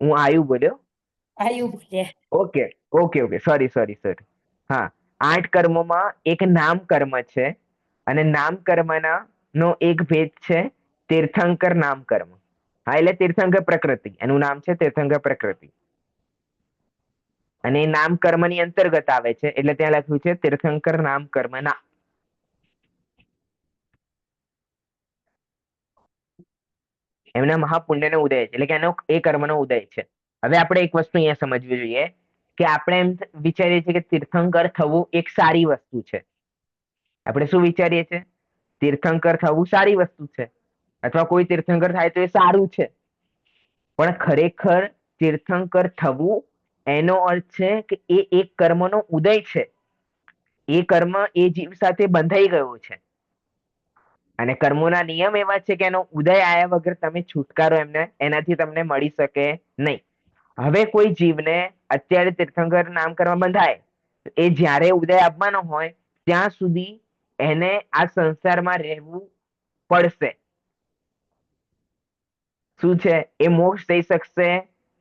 હું આયુ બોલ્યો. આયુ બોલ્યા. Okay okay okay, sorry sorry sorry. હા, 8 કર્મોમાં એક નામ કર્મ છે, અને નામ કર્મના નો એક ભેદ છે તીર્થંકર નામ કર્મ. હા, એટલે તીર્થંકર પ્રકૃતિ, એનું નામ છે તીર્થંકર પ્રકૃતિ. અને એ નામ કર્મની અંતર્ગત આવે છે, એટલે ત્યાં લખ્યું છે તીર્થંકર નામ કર્મના. એમના મહાપુણ્યનો ઉદય છે, એટલે કે એનો એ કર્મનો ઉદય છે. હવે આપણે એક વસ્તુ અહીંયા સમજવી જોઈએ કે આપણે એમ વિચારીએ છીએ કે તીર્થંકર થવું એક સારી વસ્તુ છે. આપણે શું વિચારીએ છીએ? તીર્થંકર થવું સારી વસ્તુ છે, અથવા કોઈ તીર્થંકર થાય તો એ સારું છે. પણ ખરેખર તીર્થંકર થવું એનો અર્થ છે કે એ એક કર્મનો ઉદય છે. એ કર્મ એ જીવ સાથે બંધાઈ ગયો છે, અને કર્મોના નિયમ એવા છે કે એનો ઉદય આવ્યા વગર તમે છુટકારો એનાથી તમને મળી શકે નહીં. હવે કોઈ જીવને અત્યારે તીર્થંકર નામ કરવા બંધાય, એ જ્યારે ઉદય આપવાનો હોય ત્યાં સુધી એને આ સંસારમાં રહેવું પડશે. શું છે? એ મોક્ષ થઈ શકશે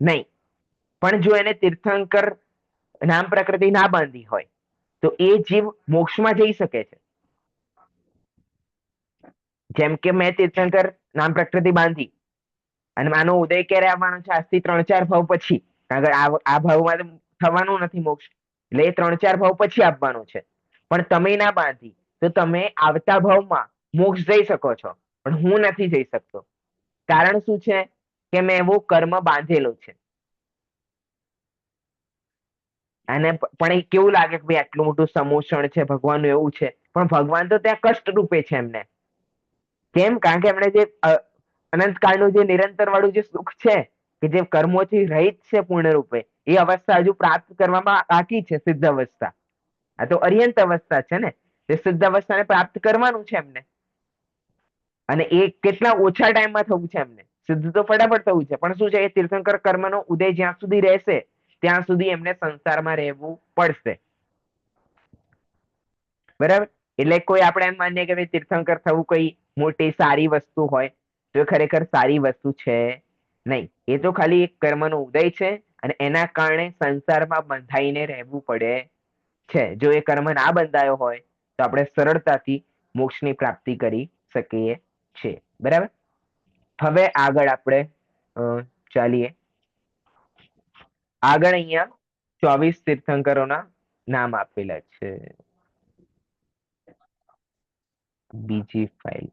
નહીં. પણ જો એને તીર્થંકર નામ પ્રકૃતિ ના બાંધી હોય તો એ જીવ મોક્ષમાં જઈ શકે છે. જેમ કે મેં તીર્થંકર નામ પ્રકૃતિ બાંધી, અને આનો ઉદય ક્યારે આવવાનો છે? આજથી 3-4 ભાવ પછી. કારણ કે આ ભાવમાં તો થવાનું નથી મોક્ષ, એટલે એ 3-4 ભાવ પછી આપવાનું છે. પણ તમે ના બાંધી તો તમે આવતા ભાવમાં મોક્ષ જઈ શકો છો, પણ હું નથી જઈ શકતો. કારણ શું છે? કે મેં એવો કર્મ બાંધેલો છે. અને પણ એ કેવું લાગે કે ભાઈ આટલું મોટું સમોષણ છે ભગવાનનું, એવું છે. પણ ભગવાન તો ત્યાં કષ્ટ રૂપે છે એમને. કેમ? કારણ કે એમણે જે અનંતકાળનું જે નિરંતર વાળું જે સુખ છે, કે જે કર્મોથી રહિત છે પૂર્ણ રૂપે, એ અવસ્થા હજુ પ્રાપ્ત કરવામાં બાકી છે, સિદ્ધ અવસ્થા. આ તો અર્યંત અવસ્થા છે ને, તે સિદ્ધ અવસ્થાને પ્રાપ્ત કરવાનું છે એમને. અને એ કેટલા ઓછા ટાઈમમાં થવું છે એમને. સિદ્ધ તો ફટાફટ થવું છે, પણ શું છે? એ તીર્થંકર કર્મનો ઉદય જ્યાં સુધી રહેશે ત્યાં સુધી એમને સંસારમાં રહેવું પડશે. બરાબર? એટલે કોઈ આપણે એમ માનીએ કે તીર્થંકર થવું કોઈ મોટી સારી વસ્તુ હોય, તો એ ખરેખર સારી વસ્તુ છે નહીં. એ તો ખાલી એક કર્મનો ઉદય છે, અને એના કારણે સંસારમાં બંધાઈને રહેવું પડે છે. જો એ કર્મ ના બંધાયો હોય તો આપણે સરળતાથી મોક્ષની પ્રાપ્તિ કરી શકીએ છીએ. બરાબર? હવે આગળ આપણે ચાલીએ. આગળ અહીંયા 24 તીર્થંકરોના નામ આપેલા છે. બીજી ફાઇલ.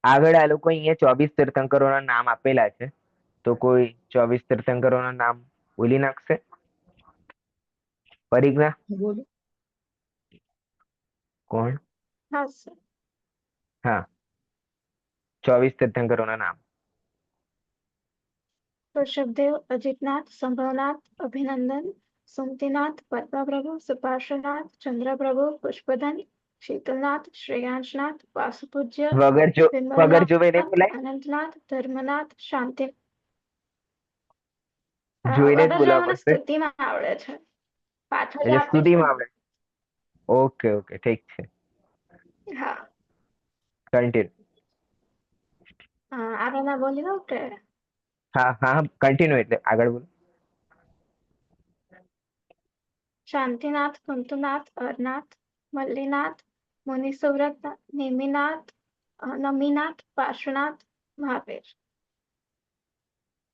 આગળ આ લોકો અહીંયા 24 તીર્થંકરોના નામ આપેલા છે, તો કોઈ 24 તીર્થંકરોના નામ બોલી નાખશે? પરિજ્ઞા? બોલો. કોણ? હા સર. હા, 24 તીર્થંકરોના નામ. ऋषभदेव, अजितनाथ, संभवनाथ, अभिनंदन, सुमतिनाथ, पद्मप्रभु, सुपार्श्वनाथ, चंद्रप्रभु, पुष्पधन, शीतलनाथ, श्रेयांशनाथ, वासुपूज्य, વગર જોવે નહીં विमलनाथ, બોલાય, अनंतनाथ, धर्मनाथ, शांति. જોઈને જ વડોદરા બોલાવવા મને પડશે. સ્તુતિમાં આવડે છે, પાછળ એટલે આપે છે સ્તુતિમાં ને. આવડે. ઓકે ઓકે, ઠીક છે. હા. કન્ટિન્યુ. આગળના બોલી દઉં કે? હા હા, કન્ટિન્યુ એટલે આગળ બોલો. શાંતિનાથ, કુંતુનાથ, અરનાથ, મલ્લીનાથ, મુનિસુવ્રત, નેમિનાથ, નમીનાથ, પાર્શ્વનાથ, મહાવીર.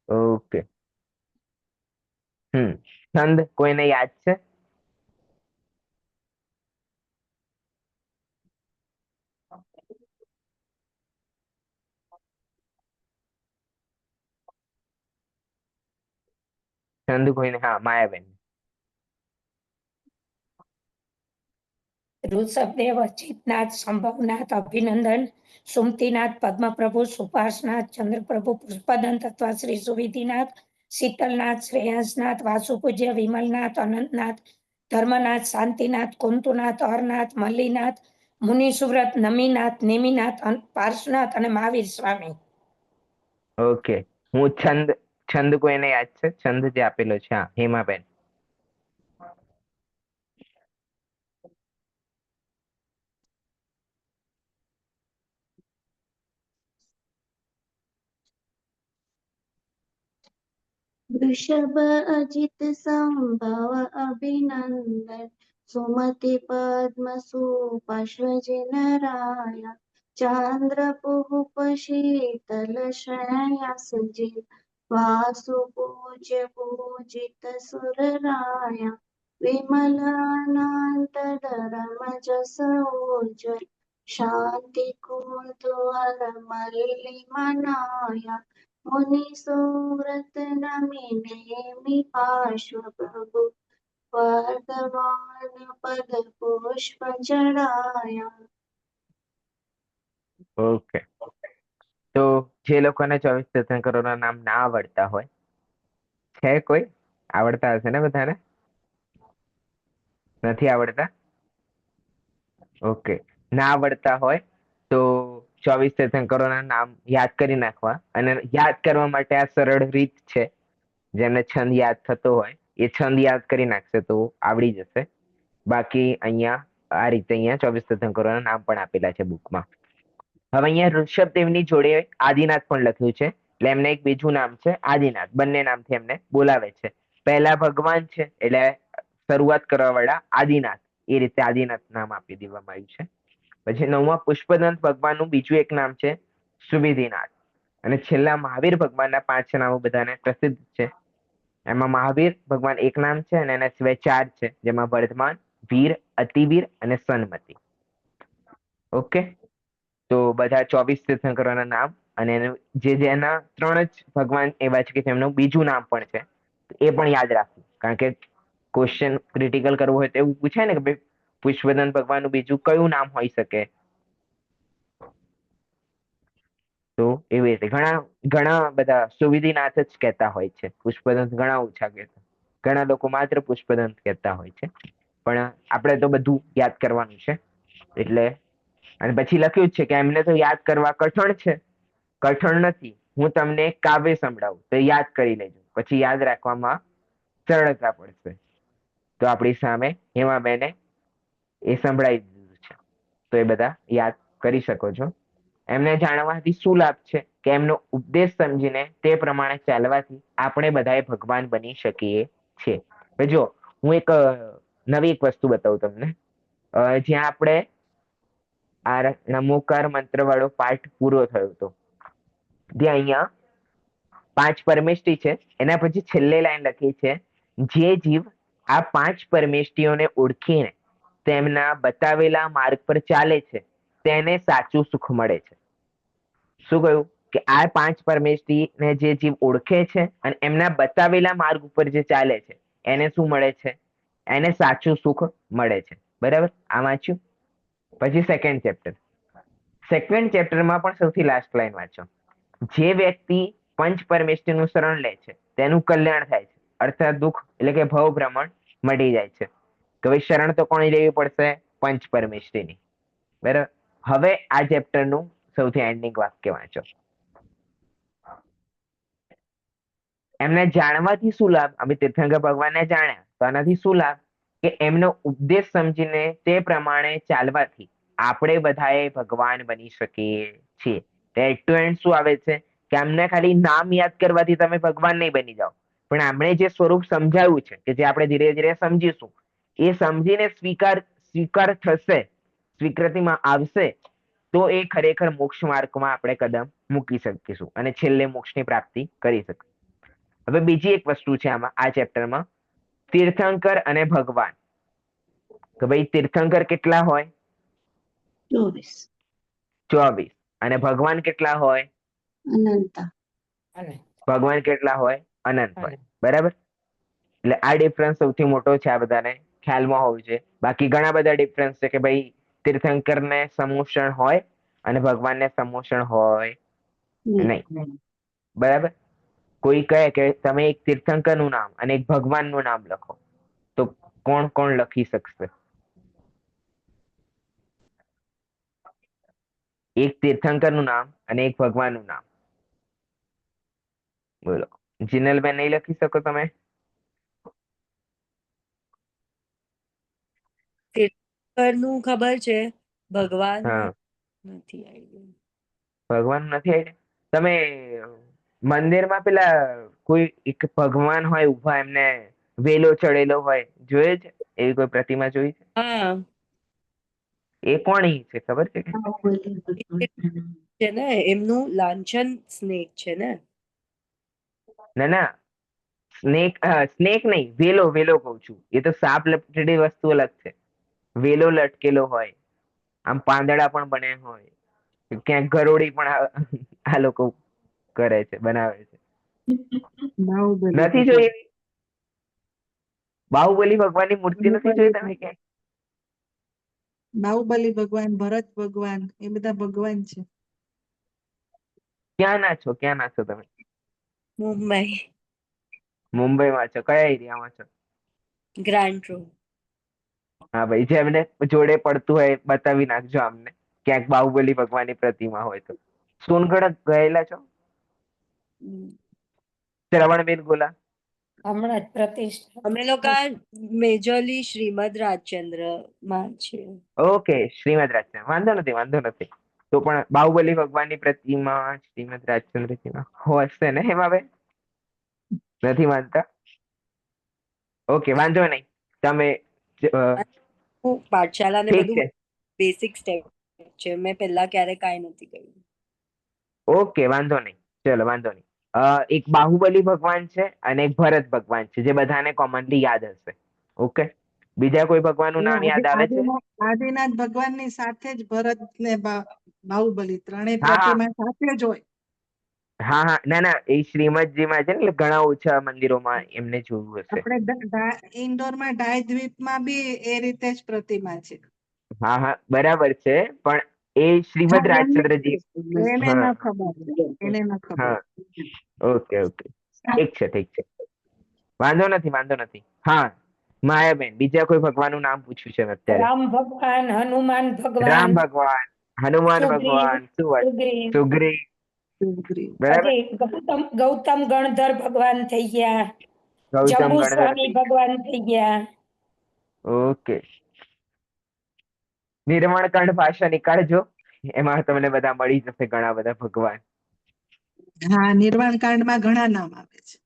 ઓકે. છંદ કોઈને યાદ છે? છંદ કોઈને, હા માયાબેન. ઋષભદેવ, અચિતનાથ, સંભવનાથ, અભિનંદન, સુમતીનાથ, પદ્મપ્રભુ, સુભાષનાથ, ચંદ્રપ્રભુ, પુષ્પદંત અથવા શ્રી સુવિધિનાથ, શીતલનાથ, શ્રેયાંસનાથ, વાસુપૂજ્ય, વિમલનાથ, અનંતનાથ, ધર્મનાથ, શાંતિનાથ, કુંતુનાથ, હરનાથ, મલ્લીનાથ, મુનિસુવ્રત, નમીનાથ, નેમિનાથ, પાર્શનાથ અને મહાવીર સ્વામી. ઓકે, હું છંદ કોઈને યાદ છે? છંદ જે આપેલો છે, હા હેમાબેન. વૃષભ, અજિત, સંભવ, અભિનંદન, સુમતિ, પદ્મ, સુપાર્શ્વજનરાય, ચાંદ્ર, પુષ્પ, શીતલ, શ્રેયાંસજી, વાસુ, પૂજ્ય, પૂજિત, સુરરાય, વિમલ, અનંત, ધર્મ, જસ, ઉજ્જવલ, શાંતિ, કુતૂહલ, મલ્લી, મનાય, મુનિ, સુવ્રત, નમિ, નેમિ, પાર્શ્વપ્રભુ, વર્ધમાન, પદ, પુષ્પ, ચઢાયા. ઓકે, તો જે લોકોને 24 તીર્થંકરોના નામ ના આવડતા હોય, છે કોઈ? આવડતા હશે ને બધાને? નથી આવડતા? ઓકે, ના આવડતા હોય તો 24 તીર્થંકરોના નામ યાદ કરી નાખવા. અને યાદ કરવા માટે આ સરળ રીત છે. જેમને છંદ યાદ થતો હોય એ છંદ યાદ કરી નાખશે તો આવડી જશે. બાકી અહીંયા આ રીતે અહીંયા 24 તીર્થંકરોના નામ પણ આપેલા છે બુકમાં. હવે અહીંયા ઋષભદેવની જોડે આદિનાથ પણ લખ્યું છે, એટલે એમને એક બીજું નામ છે આદિનાથ. બંને નામથી એમને બોલાવે છે. પહેલા ભગવાન છે એટલે શરૂઆત કરવા વાળા આદિનાથ, એ રીતે આદિનાથ નામ આપી દેવામાં આવ્યું છે. પછી 9મા પુષ્પદંત ભગવાનનું બીજું એક નામ છે સુવિધિનાથ. અને છેલ્લા મહાવીર ભગવાનના 5 નામો બધાને પ્રસિદ્ધ છે. એમાં મહાવીર ભગવાન એક નામ છે અને એના સિવાય 4 છે, જેમાં વર્ધમાન, વીર, અતિવીર અને સન્મતિ. ઓકે, તો બધા 24 તીર્થંકરોના નામ અને જેના 3 જ ભગવાન એવા છે કે તેમનું બીજું નામ પણ છે, એ પણ યાદ રાખવું. કારણ કે ક્વેશ્ચન ક્રિટિકલ કરવું હોય તો એવું પૂછાય ને કે ભાઈ પુષ્પદંત ભગવાનનું બીજું કયું નામ હોઈ શકે? તો એવી રીતે ઘણા બધા સુવિધિનાથ જ કહેતા હોય છે, પુષ્પદંત ઘણા ઓછા કહેતા. ઘણા લોકો માત્ર પુષ્પદંત કહેતા હોય છે. પણ આપણે તો બધું યાદ કરવાનું છે એટલે. અને પછી લખ્યું જ છે કે એમને તો યાદ કરવા કઠણ છે. કઠણ નથી, હું તમને એક કાવ્ય સંભળાવું તો યાદ કરી લેજો, પછી યાદ રાખવામાં સરળતા પડશે. તો આપણી સામે હેમાબેને એ સંભળાવી દીધું છે, તો એ બધા યાદ કરી શકો છો. એમને જાણવાથી શું લાભ છે કે એમનો ઉપદેશ સમજીને તે પ્રમાણે ચાલવાથી આપણે બધાએ ભગવાન બની શકીએ છીએ. જો હું એક નવી એક વસ્તુ બતાવું તમને. જ્યાં આપણે આ નમોકાર મંત્ર વાળો પાઠ પૂરો થયો હતો, ત્યાં અહીંયા 5 પરમેષ્ટિ છે. એના પછી છેલ્લે લાઈન લખી છે, જે જીવ આ 5 પરમેષ્ટિઓને ઓળખીને તેમના બતાવેલા માર્ગ પર ચાલે છે તેને સાચું સુખ મળે છે. શું કહ્યું? કે આ 5 પરમેષ્ટિને જે જીવ ઓળખે છે અને એમના બતાવેલા માર્ગ ઉપર જે ચાલે છે એને શું મળે છે? એને સાચું સુખ મળે છે. બરાબર, આ વાંચ્યું. પછી સેકન્ડ ચેપ્ટરમાં પણ સૌથી લાસ્ટ લાઈન વાંચો. જે વ્યક્તિ પંચ પરમેષ્ટિનું શરણ લે છે તેનું કલ્યાણ થાય છે, અર્થાત દુઃખ એટલે કે ભવ ભ્રમણ મટી જાય છે. કે ભાઈ શરણ તો કોની લેવી પડશે? પંચ પરમેષ્ટિની. બરાબર. હવે આ ચેપ્ટરનું સૌથી એન્ડિંગ વાક્ય વાંચો. એમને જાણવાથી શું લાભ? અમે તીર્થંકર ભગવાનને જાણ્યા તો આનાથી શું લાભ? કે એમનો ઉપદેશ સમજીને તે પ્રમાણે ચાલવાથી આપણે બધાએ ભગવાન બની શકીએ છીએ. એટ ટુ એન્ડ શું આવે છે કે અમને ખાલી નામ યાદ કરવાથી તમે ભગવાન નહીં બની જાઓ, પણ આપણે જે સ્વરૂપ સમજાવ્યું છે કે જે આપણે ધીરે ધીરે સમજીશું, એ સમજીને સ્વીકાર થશે, સ્વીકૃતિમાં આવશે, તો એ ખરેખર મોક્ષ માર્ગમાં આપણે કદમ મૂકી શકીશું અને છેલ્લે મોક્ષની પ્રાપ્તિ કરી શકીશું. હવે બીજી એક વસ્તુ છે આમાં, આ ચેપ્ટરમાં, તીર્થંકર અને ભગવાન. કે ભાઈ તીર્થંકર કેટલા હોય? 24. અને ભગવાન કેટલા હોય? અનંતા. ભગવાન કેટલા હોય? અનંત હોય. બરાબર. એટલે આ ડિફરન્સ સૌથી મોટો છે, આ બધાને ખ્યાલમાં હોવું જોઈએ. બાકી ઘણા બધા ડિફરન્સ છે કે ભાઈ તીર્થંકરને સમોષણ હોય અને ભગવાનને સમોષણ હોય નહીં. બરાબર. કોઈ કહે કે તમે એક તીર્થંકરનું નામ અને એક ભગવાનનું નામ લખો, તો કોણ કોણ લખી શકશે? એક તીર્થંકરનું નામ અને એક ભગવાનનું નામ, બોલો. જિનલબેન, નહીં લખી શકો તમે? તીર્થંકરનું ખબર છે, ભગવાન હા, નથી આઈડિયા. ભગવાન નથી આઈડિયા. તમે મંદિરમાં પેલા કોઈ એક ભગવાન હોય ઉભા, એમને વેલો ચડેલો હોય, જોયે છે? એવી કોઈ પ્રતિમા જોઈ છે? હા, એ કોણ છે ખબર છે કે? છે ને, એમનું લાંછન સ્નેક છે ને. ના ના, સ્નેક સ્નેક નહીં, વેલો વેલો કહું છું. એ તો સાપ લપટેલી વસ્તુ અલગ છે. વેલો લટકેલો હોય, આમ પાંદડા પણ બને હોય, ક્યાંક ગરોળી પણ આ લોકો કરે છે, બનાવે છે. નથી જોઈ? બાહુબલી ભગવાનની મૂર્તિ નથી જોઈ તમે ક્યાંય? બાહુબલી ભગવાન, ભરત ભગવાન, એ બધા ભગવાન છે. ક્યાં ના છો? ક્યાં ના છો તમે? મુંબઈ, મુંબઈમાં છો? કયા એરિયામાં છો? Grand road. હા ભાઈ, જેમને જોડે પડતું હોય એ બતાવી નાખજો અમને, ક્યાંક બાહુબલી ભગવાનની પ્રતિમા હોય તો. સોનગઢ ગયેલા છો? શ્રવણબેન ગોલા? હમણાં જ પ્રતિષ્ઠા અમે લોકો મેજરલી શ્રીમદ રાજચંદ્ર માં છે. ઓકે, શ્રીમદ રાજચંદ્ર, વાંધો નથી, વાંધો નથી. તો પણ બાહુબલી ભગવાનની પ્રતિમા શ્રીમદ રાજચંદ્ર હશે ને એમાં ભાઈ? નથી માનતા? ઓકે, વાંધો નહીં. તમે પાઠશાલા ને ઠીક બધું છે. બેસિક સ્ટેપ છે, મેં પહેલા ક્યારે કાંઈ નથી કર્યું. ઓકે, વાંધો નહીં, ચલો વાંધો નહીં. એક બાહુબલી ભગવાન છે અને એક ભરત ભગવાન છે, જે બધાને કોમનલી યાદ હશે. ઓકે, બીજા કોઈ ભગવાનનું નામ યાદ આવે છે? આદિનાથ ભગવાનની સાથે જ ભરત ને બાહુબલી ત્રણેય હા હા પ્રતિમા સાથે જ હોય. હા હા, ના ના, એ શ્રીમદજીમાં છે ને, એટલે ઘણા ઓછા મંદિરોમાં એમને જોયું હશે. આપણે ઇન્દોરમાં ડાયદ્વીપમાં બી એ રીતે જ પ્રતિમા છે. હા હા, બરાબર છે, પણ એ શ્રીમદ રાજચંદ્રજી. એને હા ન ખબર, એને ન ખબર. હા, ઓકે ઓકે, ઠીક છે ઠીક છે, વાંધો નથી વાંધો નથી. હા, માયાબેન, બીજા કોઈ ભગવાનનું નામ પૂછ્યું છે મેં અત્યારે. રામ ભગવાન, હનુમાન રામ ભગવાન, ભગવાન, હનુમાન સુગ્રીવ, ભગવાન, શું વાત, સુગ્રીવ. સુગ્રીવ, બરાબર. પછી ગૌતમ ગણધર ભગવાન થઈ ગયા, ગૌતમ જંબુ ગણધર સ્વામી થઈ ભગવાન થઈ ગયા. ગયા. ઓકે, નિર્માણકાંડ ભાષા નીકાળજો, એમાં તમને બધા મળી જશે, ઘણા બધા ભગવાન. હા, નિર્વાણ કાંડમાં ઘણા નામ આવે છે.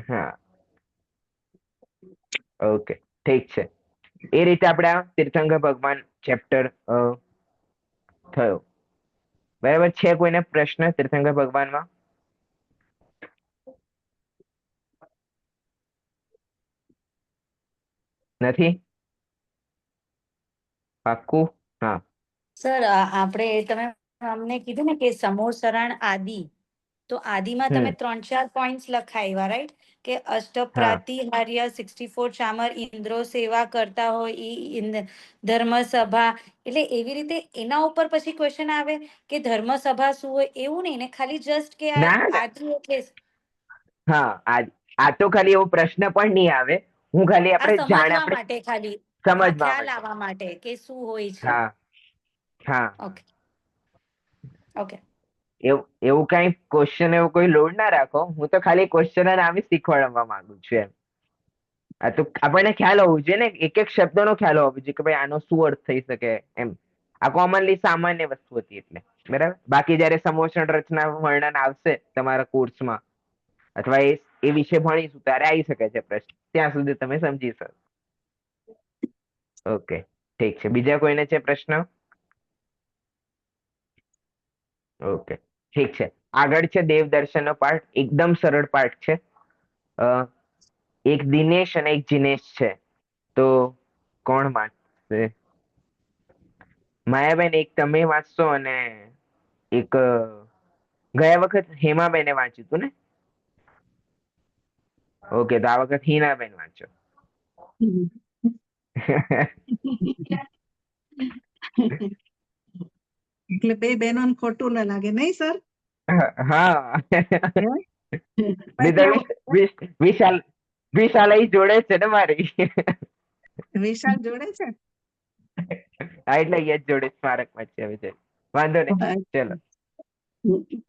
હા, ઓકે, ઠીક છે. એ રીતે આપણે આ તીર્થંકર ભગવાન ચેપ્ટર થયો. બરાબર છે? કોઈને પ્રશ્ન તીર્થંકર ભગવાનમાં? નથી? પાક્કું? હા. સર, આપણે તમે અમને કીધું ને કે સમોસરણ આદિ, તો આદિમાં તમે 3-4 પોઈન્ટ્સ લખાવ્યા, રાઈટ? કે અષ્ટપ્રાતિહાર્ય 64 ચામર ઇન્દ્રો સેવા કરતા હોય ઈ ધર્મસભા, એટલે એવી રીતે એના ઉપર પછી ક્વેશ્ચન આવે કે ધર્મસભા શું હોય, એવું નહીં ને, ખાલી જસ્ટ કે ના ના, આદિ એટલે હા, આ તો ખાલી એવો પ્રશ્ન પણ નહીં આવે. હું ખાલી આ આપણે સમજવા માટે, ખાલી હા, સમજવા ખ્યાલ માટે. આવવા માટે કે શું હોય છે. હા હા, ઓકે ઓકે. એવું કઈ ક્વેશ્ચન એવો કોઈ લોડ ના રાખો. હું તો ખાલી ક્વેશ્ચન નામ શીખવાડવા માંગુ છું એમ. આ તો આપણને ખ્યાલ હોવું જોઈએ ને, એક એક શબ્દનો ખ્યાલ હોવો જોઈએ કે ભાઈ આનો શું અર્થ થઈ શકે એમ. આ કોમનલી સામાન્ય વસ્તુ હતી એટલે, બરાબર. બાકી જયારે સમોષણ રચના વર્ણન આવશે તમારા કોર્સમાં, અથવા એ વિશે ભણીશું, ત્યારે આવી શકે છે પ્રશ્ન. ત્યાં સુધી તમે સમજી શકો. ઓકે, ઠીક છે. બીજા કોઈને છે પ્રશ્ન? ઓકે, ઠીક છે. આગળ છે દેવદર્શન નો પાઠ. એકદમ સરળ પાઠ છે. એક દિનેશ અને એક જીનેશ છે, તો કોણ વાંચશે? માયાબેન, એક તમે વાંચશો અને એક ગયા વખત હેમાબેને વાંચ્યું હતું ને? ઓકે, તો આ વખત હિનાબેન વાંચો. એટલે બે બહેનોને ખોટું ન લાગે નહીં સર? હા. પછી વિશાલ વિશાલ અહીં જોડે છે ને મારી. વિશાલ જોડે છે? હા, એટલે અહીંયા જ જોડે સ્મારકમાં છે હવે. વાંધો નહીં, ચલો.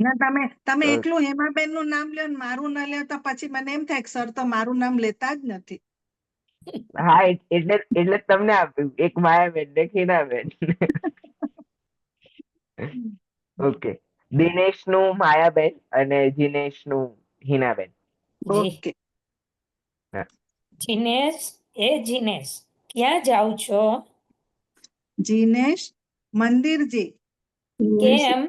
ના તમે ઓકે. એકલું હેમાબેન નું નામ લ્યો ને મારું ના લ્યો તો પછી મને એમ થાય કે સર તો મારું નામ લેતા જ નથી. હા, એટલે તમને આપ્યું, એક માયાબેન ને હિનાબેન. ઓકે, દિનેશ નું માયાબેન અને જીનેશ નું હિનાબેન. જી ઓકે. જીનેશ, જીનેશ ક્યાં જાવ છો? જીનેશ મંદિરજી. કેમ?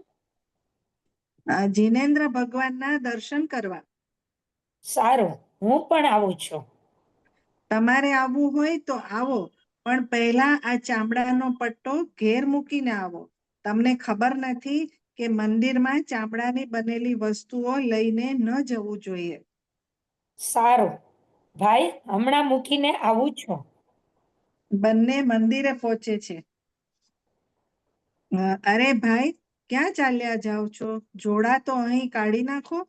જીનેન્દ્ર ભગવાનના દર્શન કરવા. સારું, હું પણ આવું છું. તમારે આવવું હોય તો આવો, પણ પહેલા આ ચામડાનો પટ્ટો ઘેર મૂકીને આવો. તમને ખબર નથી કે મંદિરમાં ચામડાની બનેલી વસ્તુઓ લઈને ન જવું જોઈએ. સારું ભાઈ, હમણાં મૂકીને આવું છું. બંને મંદિરે પહોંચે છે. અરે ભાઈ, ક્યાં ચાલ્યા જાઓ છો? જોડા તો અહીં કાઢી નાખો.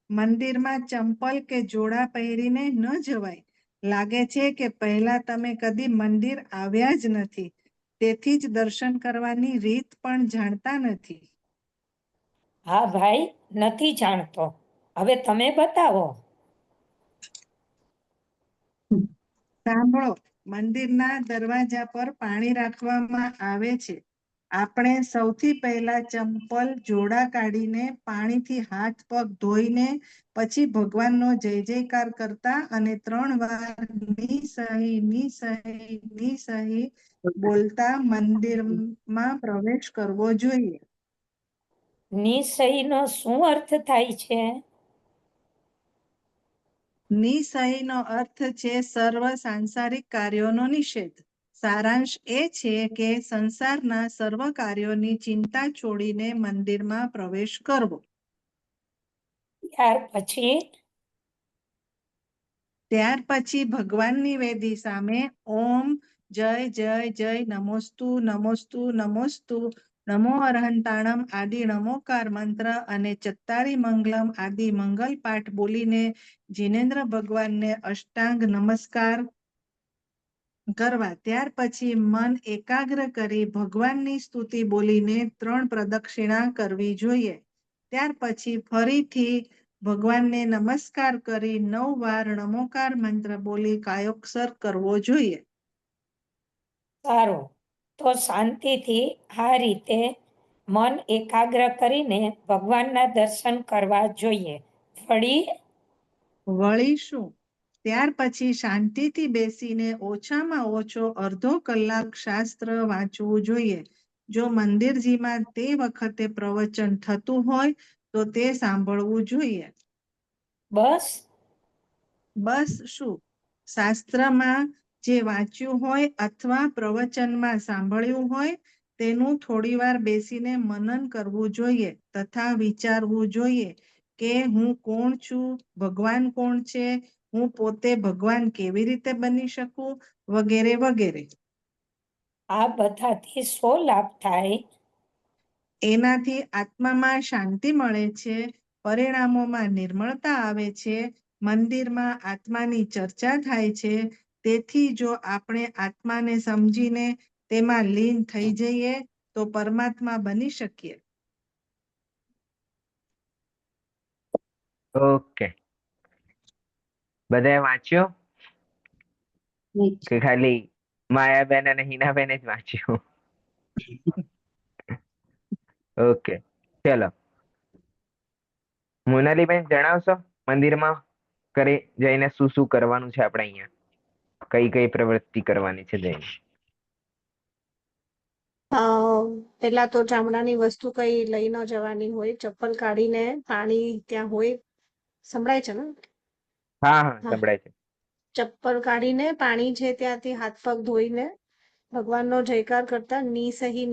મંદિરમાં ચંપલ કે જોડા પહેરીને ન જવાય. લાગે છે કે પહેલા તમે કદી મંદિર આવ્યા જ નથી, તેથી જ દર્શન કરવાની રીત પણ જાણતા નથી. હા ભાઈ, નથી જાણતો. હવે તમે બતાવો. સાંભળો, મંદિરના દરવાજા પર પાણી રાખવામાં આવે છે. આપણે સૌથી પહેલા ચંપલ જોડા કાઢીને પાણીથી હાથ પગ ધોઈને પછી ભગવાનનો જય જયકાર કરતા અને 3 વાર નિસહી બોલતા મંદિરમાં પ્રવેશ કરવો જોઈએ. નિસહીનો શું અર્થ થાય છે? નિસહીનો અર્થ છે સર્વ સાંસારિક કાર્યોનો નિષેધ. સારાંશ એ છે કે સંસારના સર્વ કાર્યોની ચિંતા છોડીને મંદિરમાં પ્રવેશ કરવો. ત્યાર પછી ભગવાનની વેદી સામે ઓમ જય જય જય નમોસ્તુ નમોસ્તુ નમોસ્તુ નમો અરહંતાણમ આદિ નમોકાર મંત્ર અને ચત્તારી મંગલમ આદિ મંગલ પાઠ બોલીને જીનેન્દ્ર ભગવાનને અષ્ટાંગ નમસ્કાર કરવા. ત્યાર પછી મન એકાગ્ર કરી ભગવાનની સ્તુતિ બોલીને 3 પ્રદક્ષિણા કરવી જોઈએ. ત્યાર પછી ફરીથી ભગવાનને નમસ્કાર કરી 9 વાર નમોકાર મંત્ર બોલી કાયોક્ષર કરવો જોઈએ. સારું, તો શાંતિથી આ રીતે મન એકાગ્ર કરીને ભગવાનના દર્શન કરવા જોઈએ. વળી શું? ત્યાર પછી શાંતિથી બેસીને ઓછામાં ઓછો અડધો કલાક શાસ્ત્ર વાંચવું જોઈએ. જો મંદિરજીમાં તે વખતે પ્રવચન થતું હોય તો તે સાંભળવું જોઈએ. બસ શું? શાસ્ત્રમાં જે વાંચ્યું હોય અથવા પ્રવચનમાં સાંભળ્યું હોય તેનું થોડીવાર બેસીને મનન કરવું જોઈએ તથા વિચારવું જોઈએ કે હું કોણ છું, ભગવાન કોણ છે, હું પોતે ભગવાન કેવી રીતે બની શકું, વગેરે વગેરે. આ બધાથી શો લાભ થાય? એનાથી આત્મામાં શાંતિ મળે છે, પરિણામોમાં નિર્મળતા આવે છે, મંદિરમાં આત્માની ચર્ચા થાય છે. તેથી જો આપણે આત્માને સમજીને તેમાં લીન થઈ જઈએ તો પરમાત્મા બની શકીએ. ઓકે, બધાએ વાંચ્યો કે ખાલી માયાબેન અને હિનાબેન જ વાંચ્યું? ઓકે, ચલો. મોનાલીબેન જણાવશો મંદિરમાં જઈને શું શું કરવાનું છે? આપણે અહીંયા કઈ કઈ પ્રવૃત્તિ કરવાની છે જઈને? પેલા તો ચામડાની વસ્તુ કઈ લઈ ન જવાની હોય, ચપ્પલ કાઢીને પાણી ત્યાં હોય, સંભળાય છે ને? હા હા, સંભળાય છે. ચપ્પલ કાઢીને પાણી છે ત્યાંથી હાથ પગ ધોઈને ભગવાનનો જયકાર કરતા નિસહી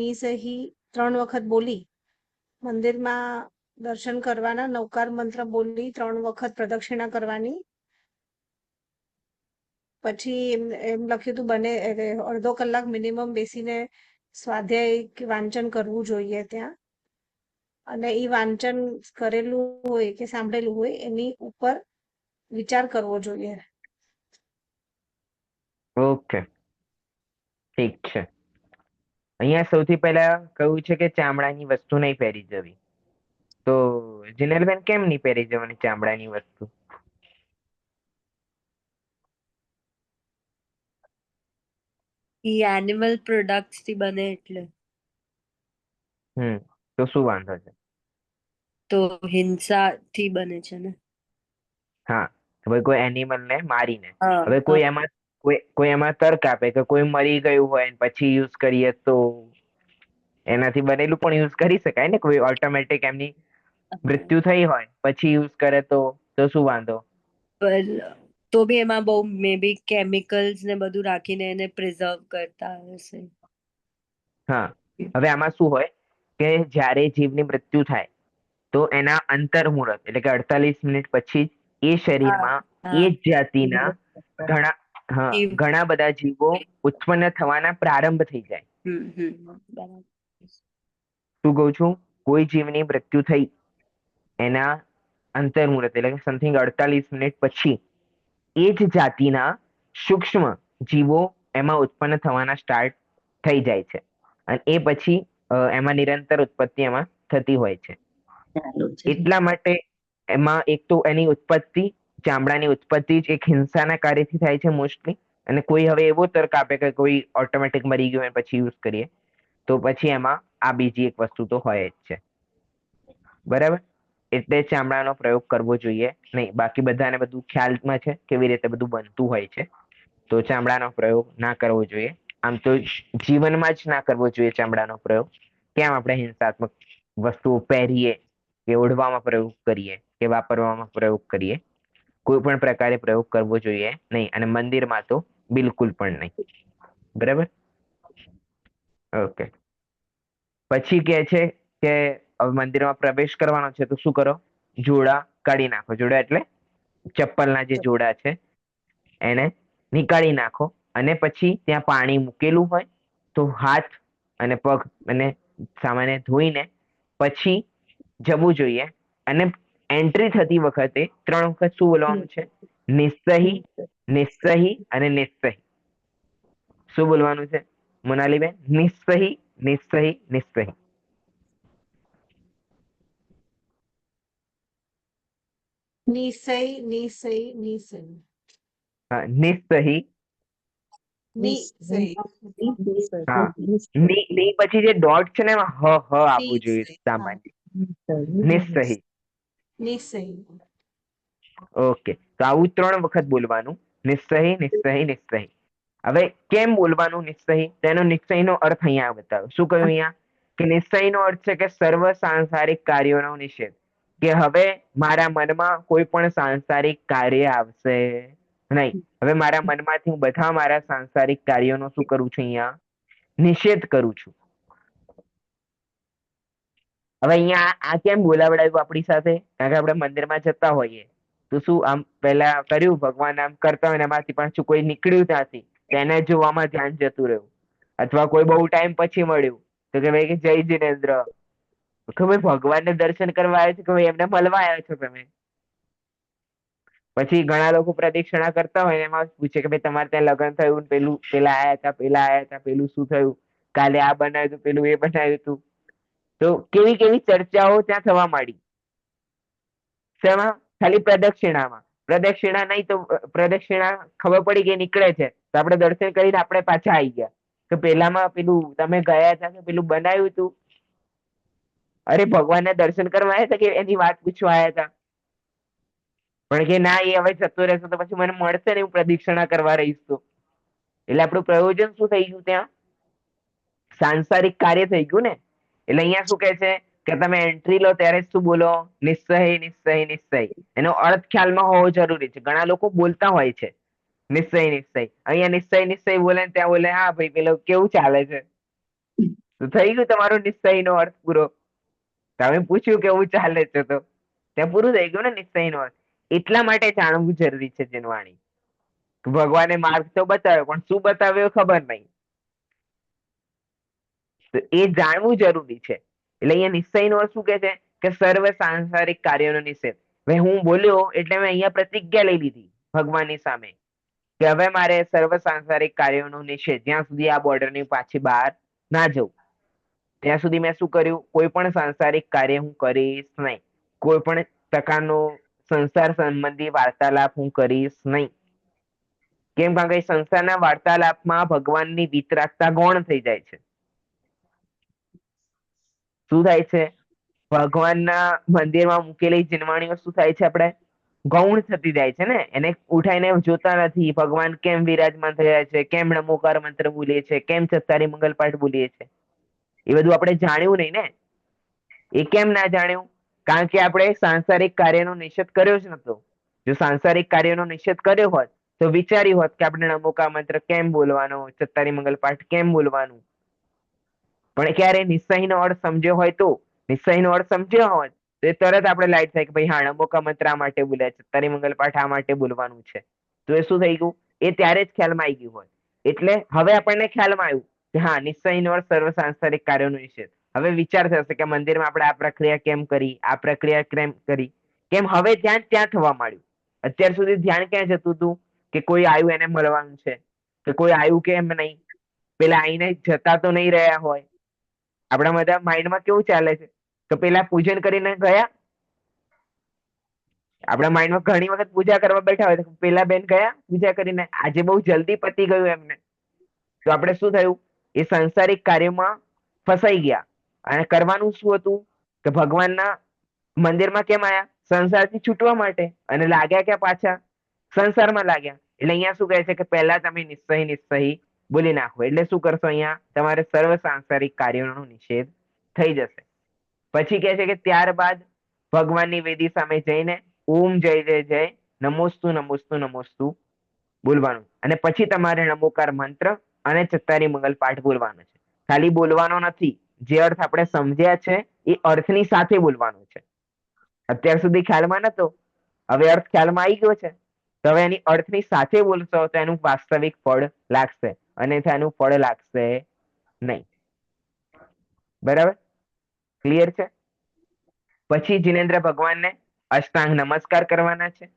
3 વખત બોલી મંદિરમાં દર્શન કરવાના, નવકાર મંત્ર બોલી 3 વખત પ્રદક્ષિણા કરવાની. પછી એમ લખ્યું હતું બને એટલે અડધો કલાક મિનિમમ બેસીને સ્વાધ્યાય કે વાંચન કરવું જોઈએ ત્યાં, અને એ વાંચન કરેલું હોય કે સાંભળેલું હોય એની ઉપર વિચાર કરવો જોઈએ. ઓકે, ઠીક છે. અહીંયા સૌથી પહેલા કહ્યું છે કે ચામડાની વસ્તુ નહીં પહેરી જવી. તો જીનલબેન કેમ નહીં પહેરી જવાની ચામડાની વસ્તુ? ઈ એનિમલ પ્રોડક્ટ્સ થી બને એટલે તો શું વાંધો છે? તો હિંસા થી બને છે ને. હા, હવે કોઈ એનિમલ ને મારીને, હા, હવે કોઈ એમાં તર્ક આપે કે કોઈ મરી ગયું હોય ને પછી યુઝ કરીએ તો એનાથી બનેલું પણ યુઝ કરી શકાય ને. કોઈ ઓટોમેટિક એમની મૃત્યુ થઈ હોય પછી યુઝ કરે તો શું વાંધો? પણ તો બી એમાં બહુ મે બી કેમિકલ્સ ને બધું રાખીને એને પ્રિઝર્વ કરતા હશે. હા, હવે આમાં શું હોય કે જ્યારે જીવની મૃત્યુ થાય તો એના અંતર મુહૂર્ત એટલે કે 48 મિનિટ પછી જ એ શરીરમાં એ જ જાતિના ઘણા બધા જીવો ઉત્પન્ન થવાના પ્રારંભ થઈ જાય. બરાબર. શું કહું છું? કોઈ જીવની મૃત્યુ થઈ એના અંતર મુહૂર્ત એટલે કે સમથિંગ 48 મિનિટ પછી એ જ જાતિના સૂક્ષ્મ જીવો એમાં ઉત્પન્ન થવાના સ્ટાર્ટ થઈ જાય છે, અને એ પછી એમાં નિરંતર ઉત્પત્તિ એમાં થતી હોય છે. એટલા માટે એમાં એક તો એની ઉત્પત્તિ, ચામડાની ઉત્પત્તિ જ એક હિંસાના કાર્યથી થાય છે મોસ્ટલી. અને કોઈ હવે એવો તર્ક આપે કે કોઈ ઓટોમેટિક મરી ગયો હોય પછી યુઝ કરીએ તો પછી એમાં આ બીજી એક વસ્તુ તો હોય જ છે. બરાબર? એટલે ચામડાનો પ્રયોગ કરવો જોઈએ નહીં. બાકી બધાને બધું ખ્યાલમાં છે કેવી રીતે બધું બનતું હોય છે, તો ચામડાનો પ્રયોગ ના કરવો જોઈએ. આમ તો જીવનમાં જ ના કરવો જોઈએ ચામડાનો પ્રયોગ. કેમ આપણે હિંસાત્મક વસ્તુઓ પહેરીએ કે ઓઢવામાં પ્રયોગ કરીએ કે વાપરવામાં પ્રયોગ કરીએ, કોઈ પણ પ્રકારે પ્રયોગ કરવો જોઈએ નહીં, અને મંદિરમાં તો બિલકુલ પણ નહીં. બરાબર? ઓકે. પછી કે છે કે હવે મંદિરમાં પ્રવેશ કરવાનો છે તો શું કરો? જોડા કાઢી નાખો. જોડા એટલે ચપ્પલના જે જોડા છે એને નીકાળી નાખો, અને પછી ત્યાં પાણી મૂકેલું હોય તો હાથ અને પગ અને સામાન્ય ધોઈને પછી જવું જોઈએ. અને એન્ટ્રી થતી વખતે 3 વખત શું બોલવાનું છે? નિસ્સહી, નિસ્સહી અને નિસ્સહી. શું બોલવાનું છે મોનાલીબેન? નિસ્સહી, નિસ્સહી, નિસ્સહી. નિસય નિસય નિસય હા, નિસ્સહી. નિસય હા, ની પછી જે ડોટ છે ને એમાં હ આવવું જોઈએ નિસય સામાન્ય. નિસ્સહી. નિસય. ઓકે, તો આવું 3 વખત બોલવાનું. નિસ્સહી, નિસ્સહી, નિસ્સહી. હવે કેમ બોલવાનું નિસ્સહી? તેનો નિશ્ચયનો અર્થ અહીંયા બતાવ્યો. શું કહ્યું અહીંયા? કે નિશ્ચયનો અર્થ છે કે સર્વ સાંસારિક કાર્યોનો નિષેધ. કે હવે મારા મનમાં કોઈ પણ સાંસારિક કાર્ય આવશે નહીં. હવે મારા મનમાંથી હું બધા મારા સાંસારિક કાર્યોનો શું કરું છું? અહીંયા નિષેધ કરું છું. હવે અહીંયા આ કેમ બોલાવડાવ્યું આપણી સાથે? કારણ કે આપણે મંદિરમાં જતા હોઈએ તો શું આમ પહેલા કર્યું, ભગવાન આમ કરતા હોય ને એમાંથી પાછું કોઈ નીકળ્યું ત્યાંથી, તેને જોવામાં ધ્યાન જતું રહ્યું. અથવા કોઈ બહુ ટાઈમ પછી મળ્યું તો કે ભાઈ જય જીનેન્દ્ર, કે ભાઈ ભગવાનને દર્શન કરવા આવ્યા છો કે ભાઈ એમને મળવા આવ્યા છો તમે? પછી ઘણા લોકો પ્રદક્ષિણા કરતા હોય એમાં પૂછે કે ભાઈ તમારે ત્યાં લગ્ન થયું, પેલું પેલા આયા હતા, પેલા આયા હતા, પેલું શું થયું, કાલે આ બનાવ્યું હતું, પેલું એ બનાવ્યું હતું. તો કેવી કેવી ચર્ચાઓ ત્યાં થવા માંડી. શેમાં? ખાલી પ્રદક્ષિણામાં. પ્રદક્ષિણા નહીં તો પ્રદક્ષિણા ખબર પડી કે નીકળે છે તો આપણે દર્શન કરીને આપણે પાછા આવી ગયા કે પેલામાં પેલું તમે ગયા હતા કે પેલું બનાવ્યું હતું? અરે ભગવાનને દર્શન કરવા આવ્યા હતા કે એની વાત પૂછવા આવ્યા હતા? પણ કે ના, એ હવે જતો રહેશે તો પછી મને મળશે ને, હું પ્રદક્ષિણા કરવા રહીશ તો. એટલે આપણું પ્રયોજન શું થઈ ગયું ત્યાં? સાંસારિક કાર્ય થઈ ગયું ને. એટલે અહીંયા શું કહે છે કે તમે એન્ટ્રી લો ત્યારે શું બોલો? નિશ્ચય, નિશ્ચય, નિશ્ચય. એનો અર્થ ખ્યાલમાં હોવો જરૂરી છે. ઘણા લોકો બોલતા હોય છે નિશ્ચય, નિશ્ચય. અહીંયા નિશ્ચય, નિશ્ચય બોલે ને ત્યાં બોલે હા ભાઈ પેલો કેવું ચાલે છે. તો થઈ ગયું તમારો નિશ્ચયનો અર્થ પૂરો. તમે પૂછ્યું કેવું ચાલે છે તો ત્યાં પૂરું થઈ ગયું ને નિશ્ચયનો અર્થ. એટલા માટે જાણવું જરૂરી છે જીનવાણી. ભગવાને માર્ગ તો બતાવ્યો પણ શું બતાવ્યો ખબર નહીં. તો એ જાણવું જરૂરી છે. એટલે અહીંયા નિશ્ચયનો અર્થ શું કે છે કે સર્વ સાંસારિક કાર્યોનો નિષેધ. હવે હું બોલ્યો એટલે મેં અહીંયા પ્રતિજ્ઞા લઈ લીધી ભગવાનની સામે કે હવે મારે સર્વ સાંસારિક કાર્યોનો નિષેધ, જ્યાં સુધી આ બોર્ડરની પાછી બહાર ના જવું ત્યાં સુધી મેં શું કર્યું, કોઈ પણ સાંસારિક કાર્ય હું કરીશ નહીં, કોઈ પણ પ્રકારનો સંસાર સંબંધી વાર્તાલાપ હું કરીશ નહીં. કેમ? કારણ કે સંસારના વાર્તાલાપમાં ભગવાનની વિતરાગતા ગૌણ થઈ જાય છે. શું થાય છે? ભગવાનના મંદિરમાં મૂકેલી જીનવાણીઓ શું થાય છે? આપણે ગૌણ થતી જાય છે ને, એને ઉઠાઈને જોતા નથી ભગવાન કેમ વિરાજમાન થયા છે, કેમ નમોકાર મંત્ર બોલીએ છે, કેમ ચત્તારી મંગલ પાઠ બોલીએ છે. એ બધું આપણે જાણ્યું નહીં ને. એ કેમ ના જાણ્યું? કારણ કે આપણે સાંસારિક કાર્યનો નિષેધ કર્યો જ નતો. જો સાંસારિક કાર્યનો નિષેધ કર્યો હોત તો વિચાર્યું હોત કે આપણે નમોકાર મંત્ર કેમ બોલવાનો, ચત્તારી મંગલ પાઠ કેમ બોલવાનું. પણ ક્યારે નિશ્ચયનો અર્થ સમજ્યો હોય તો, નિશ્ચયનો અર્થ સમજ્યો હોય તો એ તરત આપણે લાઈટ થાય કે ભાઈ હા, નમોકા મંત્ર આ માટે બોલ્યા, ચત્તારી મંગલ પાઠ આ માટે બોલવાનું છે. તો એ શું થઈ ગયું? એ ત્યારે જ ખ્યાલમાં આવી ગયું હોય. એટલે હવે આપણને ખ્યાલમાં આવ્યું કે હા, નિશ્ચયનો અર્થ સર્વ સાંસારિક કાર્યોનો નિષેધ. હવે વિચાર થશે કે મંદિરમાં આપણે આ પ્રક્રિયા કેમ કરી, આ પ્રક્રિયા કેમ કરી. કેમ? હવે ધ્યાન ત્યાં થવા માંડ્યું. અત્યાર સુધી ધ્યાન ક્યાં જતું હતું કે કોઈ આવ્યું એને મળવાનું છે, કે કોઈ આવ્યું કેમ નહીં, પેલા આઈને જતા તો નહીં રહ્યા હોય. આપણા બધા માઇન્ડમાં કેવું ચાલે છે કે પેલા પૂજન કરીને ગયા. આપણા માઇન્ડમાં ઘણી વખત પૂજા કરવા બેઠા હોય તો પેલા બેન ગયા પૂજા કરીને, આજે બહુ જલ્દી પતી ગયું એમને. તો આપણે શું થયું? એ સંસારિક કાર્યમાં ફસાઈ ગયા. અને કરવાનું શું હતું કે ભગવાનના મંદિરમાં કેમ આયા? સંસારથી છૂટવા માટે. અને લાગ્યા ક્યાં પાછા? સંસારમાં લાગ્યા. એટલે અહીંયા શું કહે છે કે પહેલા તમે નિશ્ચય બોલી નાખો. એટલે શું કરશો? અહીંયા તમારે સર્વ સાંસારિક કાર્યોનો નિષેધ થઈ જશે. પછી કહે છે કે ત્યારબાદ ભગવાનની વેદી સામે જઈને ઓમ જય જય જય નમોસ્તુ નમોસ્તુ નમોસ્તુ બોલવાનું. અને પછી તમારે નમોકાર મંત્ર અને ચત્તારી મંગલ પાઠ બોલવાનો છે. ખાલી બોલવાનો નથી, જે અર્થ આપણે સમજ્યા છે એ અર્થની સાથે બોલવાનો છે. અત્યાર સુધી ખ્યાલમાં નતો, હવે અર્થ ખ્યાલમાં આવી ગયો છે. તો હવે એની અર્થની સાથે બોલશો તો એનું વાસ્તવિક ફળ લાગશે, અને એનું ફળ લાગશે નહીં. બરાબર? ક્લિયર છે? પછી જીનેન્દ્ર ભગવાનને અષ્ટાંગ નમસ્કાર કરવાના છે.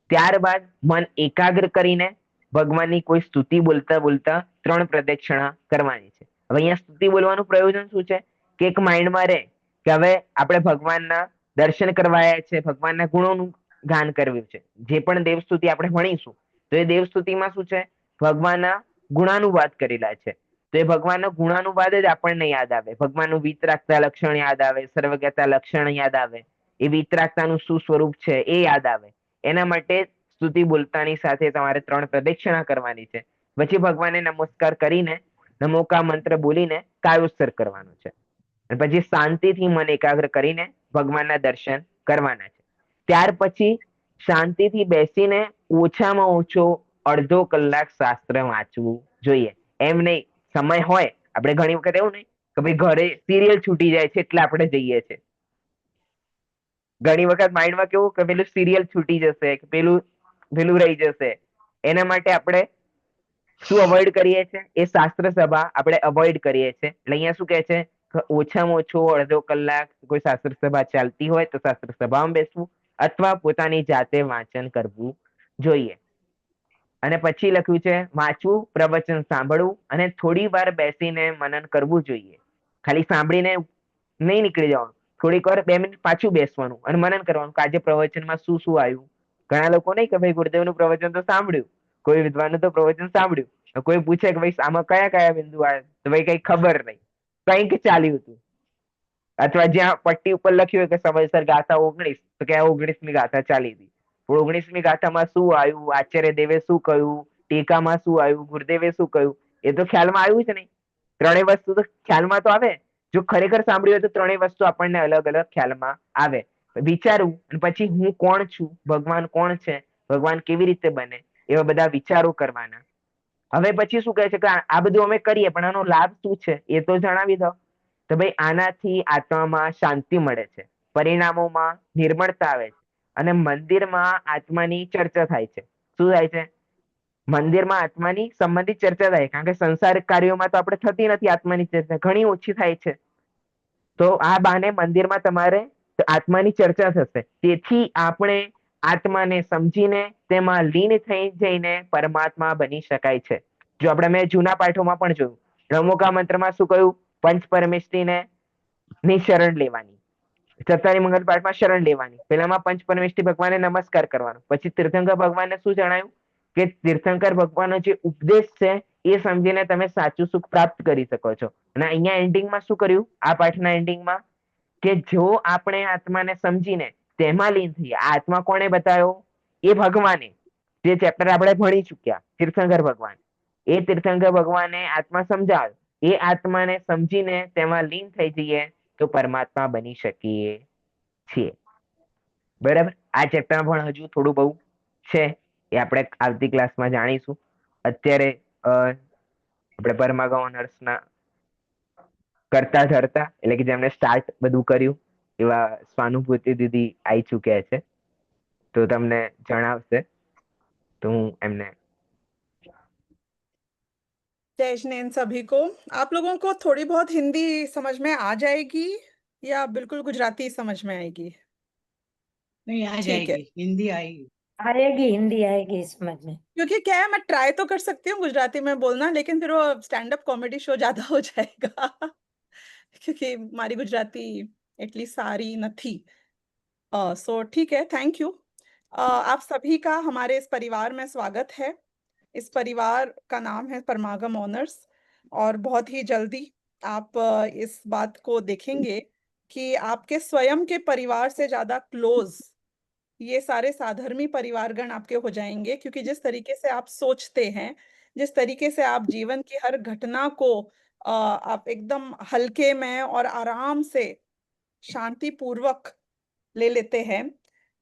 ત્યારબાદ મન એકાગ્ર કરીને ભગવાનની કોઈ સ્તુતિ બોલતા બોલતા 3 પ્રદક્ષિણા કરવાની છે. હવે અહીંયા સ્તુતિ બોલવાનું પ્રયોજન શું છે કે એક માઇન્ડમાં રહે કે હવે આપણે ભગવાનના દર્શન કરવાયા છે, ભગવાનના ગુણોનું ગાન કરવું છે. જે પણ દેવસ્તુતિ આપણે ભણીશું તો એ દેવસ્તુતિમાં શું છે? ભગવાનના ગુણાનુવાદ કરેલા છે. તો એ ભગવાનનો ગુણાનુવાદ જ આપણને યાદ આવે. ભગવાનનું વિતરાગતા લક્ષણ યાદ આવે, સર્વજ્ઞતા લક્ષણ યાદ આવે, એ વિતરાગતાનું શું સ્વરૂપ છે એ યાદ આવે. એના માટે સ્તુતિ બોલતાની સાથે તમારે 3 પ્રદક્ષિણા કરવાની છે. પછી ભગવાનને નમસ્કાર કરીને નમોકા મંત્ર બોલીને કાયોત્સર્ગ કરવાનો છે. અને પછી શાંતિથી મન એકાગ્ર કરીને ભગવાનના દર્શન કરવાના છે. ત્યાર પછી શાંતિથી બેસીને ઓછામાં ઓછો અડધો કલાક શાસ્ત્ર વાંચવું જોઈએ. એમ નહીં, સમય હોય, આપણે ઘણી વખત એવું નહીં કે ભાઈ ઘરે સિરિયલ છૂટી જાય છે એટલે આપણે જઈએ છીએ. ઘણી વખત માઇન્ડમાં કેવું કે પેલું સિરિયલ છૂટી જશે, કે પેલું રહી જશે. એના માટે આપણે શું અવોઇડ કરીએ છીએ? એ શાસ્ત્ર સભા આપણે અવોઇડ કરીએ છીએ. એટલે અહીંયા શું કહે છે? ઓછામાં ઓછો અડધો કલાક કોઈ શાસ્ત્ર સભા ચાલતી હોય તો શાસ્ત્ર સભામાં બેસવું, અથવા પોતાની જાતે વાંચન કરવું જોઈએ. અને પછી લખ્યું છે વાંચવું, પ્રવચન સાંભળવું અને થોડી વાર બેસીને મનન કરવું જોઈએ. ખાલી સાંભળીને નહીં નીકળી જવાનું, થોડીક વાર 2 મિનિટ પાછું બેસવાનું અને મનન કરવાનું કે આજે પ્રવચનમાં શું શું આવ્યું. ઘણા લોકો નહીં કે ભાઈ ગુરુદેવનું પ્રવચન તો સાંભળ્યું, કોઈ વિદ્વાનનું તો પ્રવચન સાંભળ્યું, કોઈ પૂછે કે ભાઈ આમાં કયા કયા બિંદુ આવે તો ભાઈ કઈ ખબર નહીં, કંઈક ચાલ્યું હતું. અથવા જ્યાં પટ્ટી ઉપર લખ્યું હોય કે સમયસર ગાથા 19 તો કે 19મી ગાથા ચાલી હતી. 19મી ગાથામાં શું આવ્યું, આચાર્ય દેવે શું કહ્યું, ટીકામાં શું આવ્યું, ગુરુદેવે શું કહ્યું, એ તો ખ્યાલમાં આવ્યું છે નહીં. 3 વસ્તુ તો ખ્યાલમાં તો આવે. જો ખરેખર સાંભળ્યું હોય તો 3 વસ્તુ આપણને અલગ અલગ ખ્યાલમાં આવે. વિચારવું, અને પછી હું કોણ છું, ભગવાન કોણ છે, ભગવાન કેવી રીતે બને, એવા બધા વિચારો કરવાના. હવે પછી શું કહે છે કે આ બધું અમે કરીએ પણ આનો લાભ શું છે એ તો જણાવી દો. તો ભાઈ આનાથી આત્મામાં શાંતિ મળે છે, પરિણામોમાં નિર્મળતા આવે છે, અને મંદિરમાં આત્માની ચર્ચા થાય છે. શું થાય છે? મંદિરમાં આત્માની સંબંધિત ચર્ચા થાય, કારણ કે સંસાર કાર્યોમાં તો આપણે થતી નથી આત્માની ચર્ચા, ઘણી ઓછી થાય છે. તો આ બાને મંદિરમાં તમારે આત્માની ચર્ચા થશે, તેથી આપણે આત્માને સમજીને તેમાં લીન થઈ જઈને પરમાત્મા બની શકાય છે. જો આપણે મેં જૂના પાઠોમાં પણ જોયું, રમોકા મંત્રમાં શું કહ્યું? પંચ પરમેષ્ઠીને ની શરણ લેવાની, સત્તાની મંગલ પાઠમાં શરણ લેવાની, પેલામાં પંચ પરમેષ્ઠી ભગવાનને નમસ્કાર કરવાનો, પછી તીર્થંકર ભગવાનને શું જણાયું કે તીર્થંકર ભગવાનનો જે ઉપદેશ છે એ સમજીને તમે સાચું સુખ પ્રાપ્ત કરી શકો છો. અને અહીંયા એન્ડિંગમાં શું કર્યું? આ પાઠના એન્ડિંગમાં કે જો આપણે આત્માને સમજીને તેમાં લીન થઈએ, આ આત્મા કોણે બતાવ્યો? એ ભગવાને, જે ચેપ્ટર આપણે ભણી ચુક્યા, તીર્થંકર ભગવાન. એ તીર્થંકર ભગવાને આત્મા સમજાવ્યો, એ આત્માને સમજીને તેમાં લીન થઈ જઈએ તો પરમાત્મા બની શકીએ છીએ. બરાબર? આ ચેપ્ટરમાં પણ હજુ થોડું બહુ છે, એ આપણે આવતી ક્લાસમાં જાણીશું. અત્યારે આપણે પરમાગમ ઓનર્સના કરતા ધરતા, એટલે કે જેમને સ્ટાર્ટ બધું કર્યું એવા સ્વાનુભૂતિ દીદી આવી ચુક્યા છે, તો તમને જણાવશે. તો હું એમને जय स्नेह सभी को। आप लोगों को थोड़ी बहुत हिंदी समझ में आ जाएगी या बिल्कुल गुजराती समझ में आएगी? नहीं, आ ठीक है, जाएगी, हिंदी आएगी। आएगी, हिंदी आएगी समझ में। क्योंकि क्या है, मैं ट्राई तो कर सकती हूँ गुजराती में बोलना, लेकिन फिर वो स्टैंड अप कॉमेडी शो ज्यादा हो जाएगा क्योंकि मारी गुजराती એટલી સારી નથી. सो ठीक है, थैंक यू. आप सभी का हमारे इस परिवार में स्वागत है. इस परिवार का नाम है परमागम ऑनर्स, और बहुत ही जल्दी आप इस बात को देखेंगे कि आपके स्वयं के परिवार से ज्यादा क्लोज ये सारे साधर्मी परिवारगण आपके हो जाएंगे, क्योंकि जिस तरीके से आप सोचते हैं, जिस तरीके से आप जीवन की हर घटना को आप एकदम हल्के में और आराम से शांतिपूर्वक ले लेते हैं,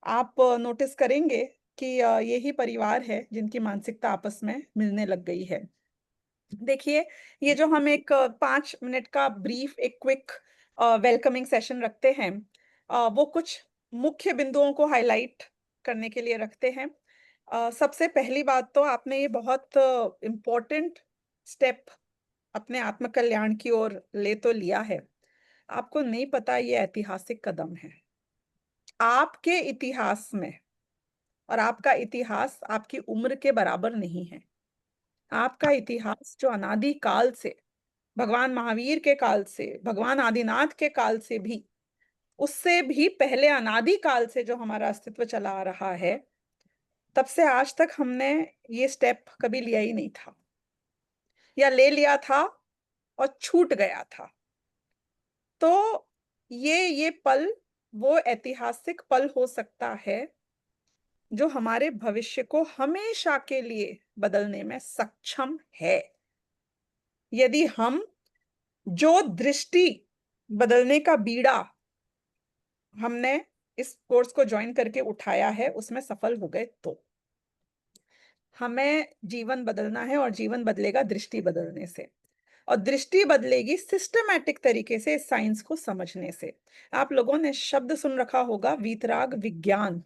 आप नोटिस करेंगे कि यही परिवार है जिनकी मानसिकता आपस में मिलने लग गई है. देखिए, ये जो हम एक 5 मिनट का ब्रीफ, एक क्विक वेलकमिंग सेशन रखते हैं, वो कुछ मुख्य बिंदुओं को हाईलाइट करने के लिए रखते हैं. सबसे पहली बात तो आपने ये बहुत इम्पोर्टेंट स्टेप अपने आत्म कल्याण की ओर ले तो लिया है. आपको नहीं पता ये ऐतिहासिक कदम है आपके इतिहास में, और आपका इतिहास आपकी उम्र के बराबर नहीं है. आपका इतिहास जो अनादि काल से, भगवान महावीर के काल से, भगवान आदिनाथ के काल से भी, उससे भी पहले अनादि काल से जो हमारा अस्तित्व चला आ रहा है, तब से आज तक हमने ये स्टेप कभी लिया ही नहीं था, या ले लिया था और छूट गया था. तो ये पल वो ऐतिहासिक पल हो सकता है जो हमारे भविष्य को हमेशा के लिए बदलने में सक्षम है, यदि हम जो दृष्टि बदलने का बीड़ा हमने इस कोर्स को ज्वाइन करके उठाया है उसमें सफल हो गए. तो हमें जीवन बदलना है, और जीवन बदलेगा दृष्टि बदलने से, और दृष्टि बदलेगी सिस्टमैटिक तरीके से इस साइंस को समझने से. आप लोगों ने शब्द सुन रखा होगा, वीतराग विज्ञान.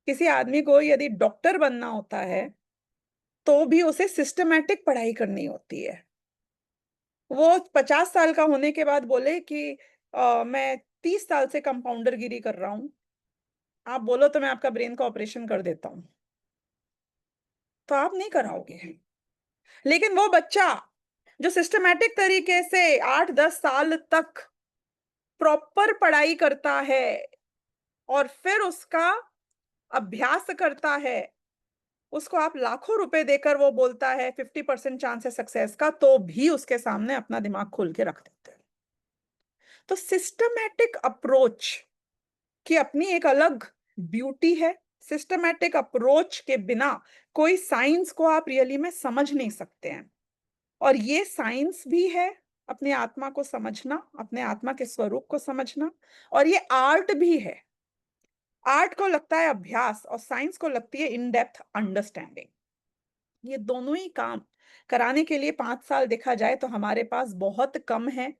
किसी आदमी को यदि डॉक्टर बनना होता है तो भी उसे सिस्टमैटिक पढ़ाई करनी होती है. वो 50 साल का होने के बाद बोले कि मैं 30 साल से कंपाउंडर गिरी कर रहा हूं, आप बोलो तो मैं आपका ब्रेन का ऑपरेशन कर देता हूं, तो आप नहीं कराओगे. लेकिन वो बच्चा जो सिस्टमैटिक तरीके से 8-10 साल तक प्रॉपर पढ़ाई करता है और फिर उसका अभ्यास करता है, उसको आप लाखों रुपए देकर वो बोलता है 50% चांस है सक्सेस का, तो भी उसके सामने अपना दिमाग खोल के रख देते हैं. तो सिस्टमैटिक अप्रोच की अपनी एक अलग ब्यूटी है. सिस्टमैटिक अप्रोच के बिना कोई साइंस को आप रियली में समझ नहीं सकते हैं, और ये साइंस भी है अपने आत्मा को समझना, अपने आत्मा के स्वरूप को समझना, और ये आर्ट भी है. आर्ट को लगता है अभ्यास और साइंस को लगती है इन डेप्थ अंडरस्टैंडिंग. ये दोनों ही काम कराने के लिए 5 साल देखा जाए तो हमारे पास बहुत कम है,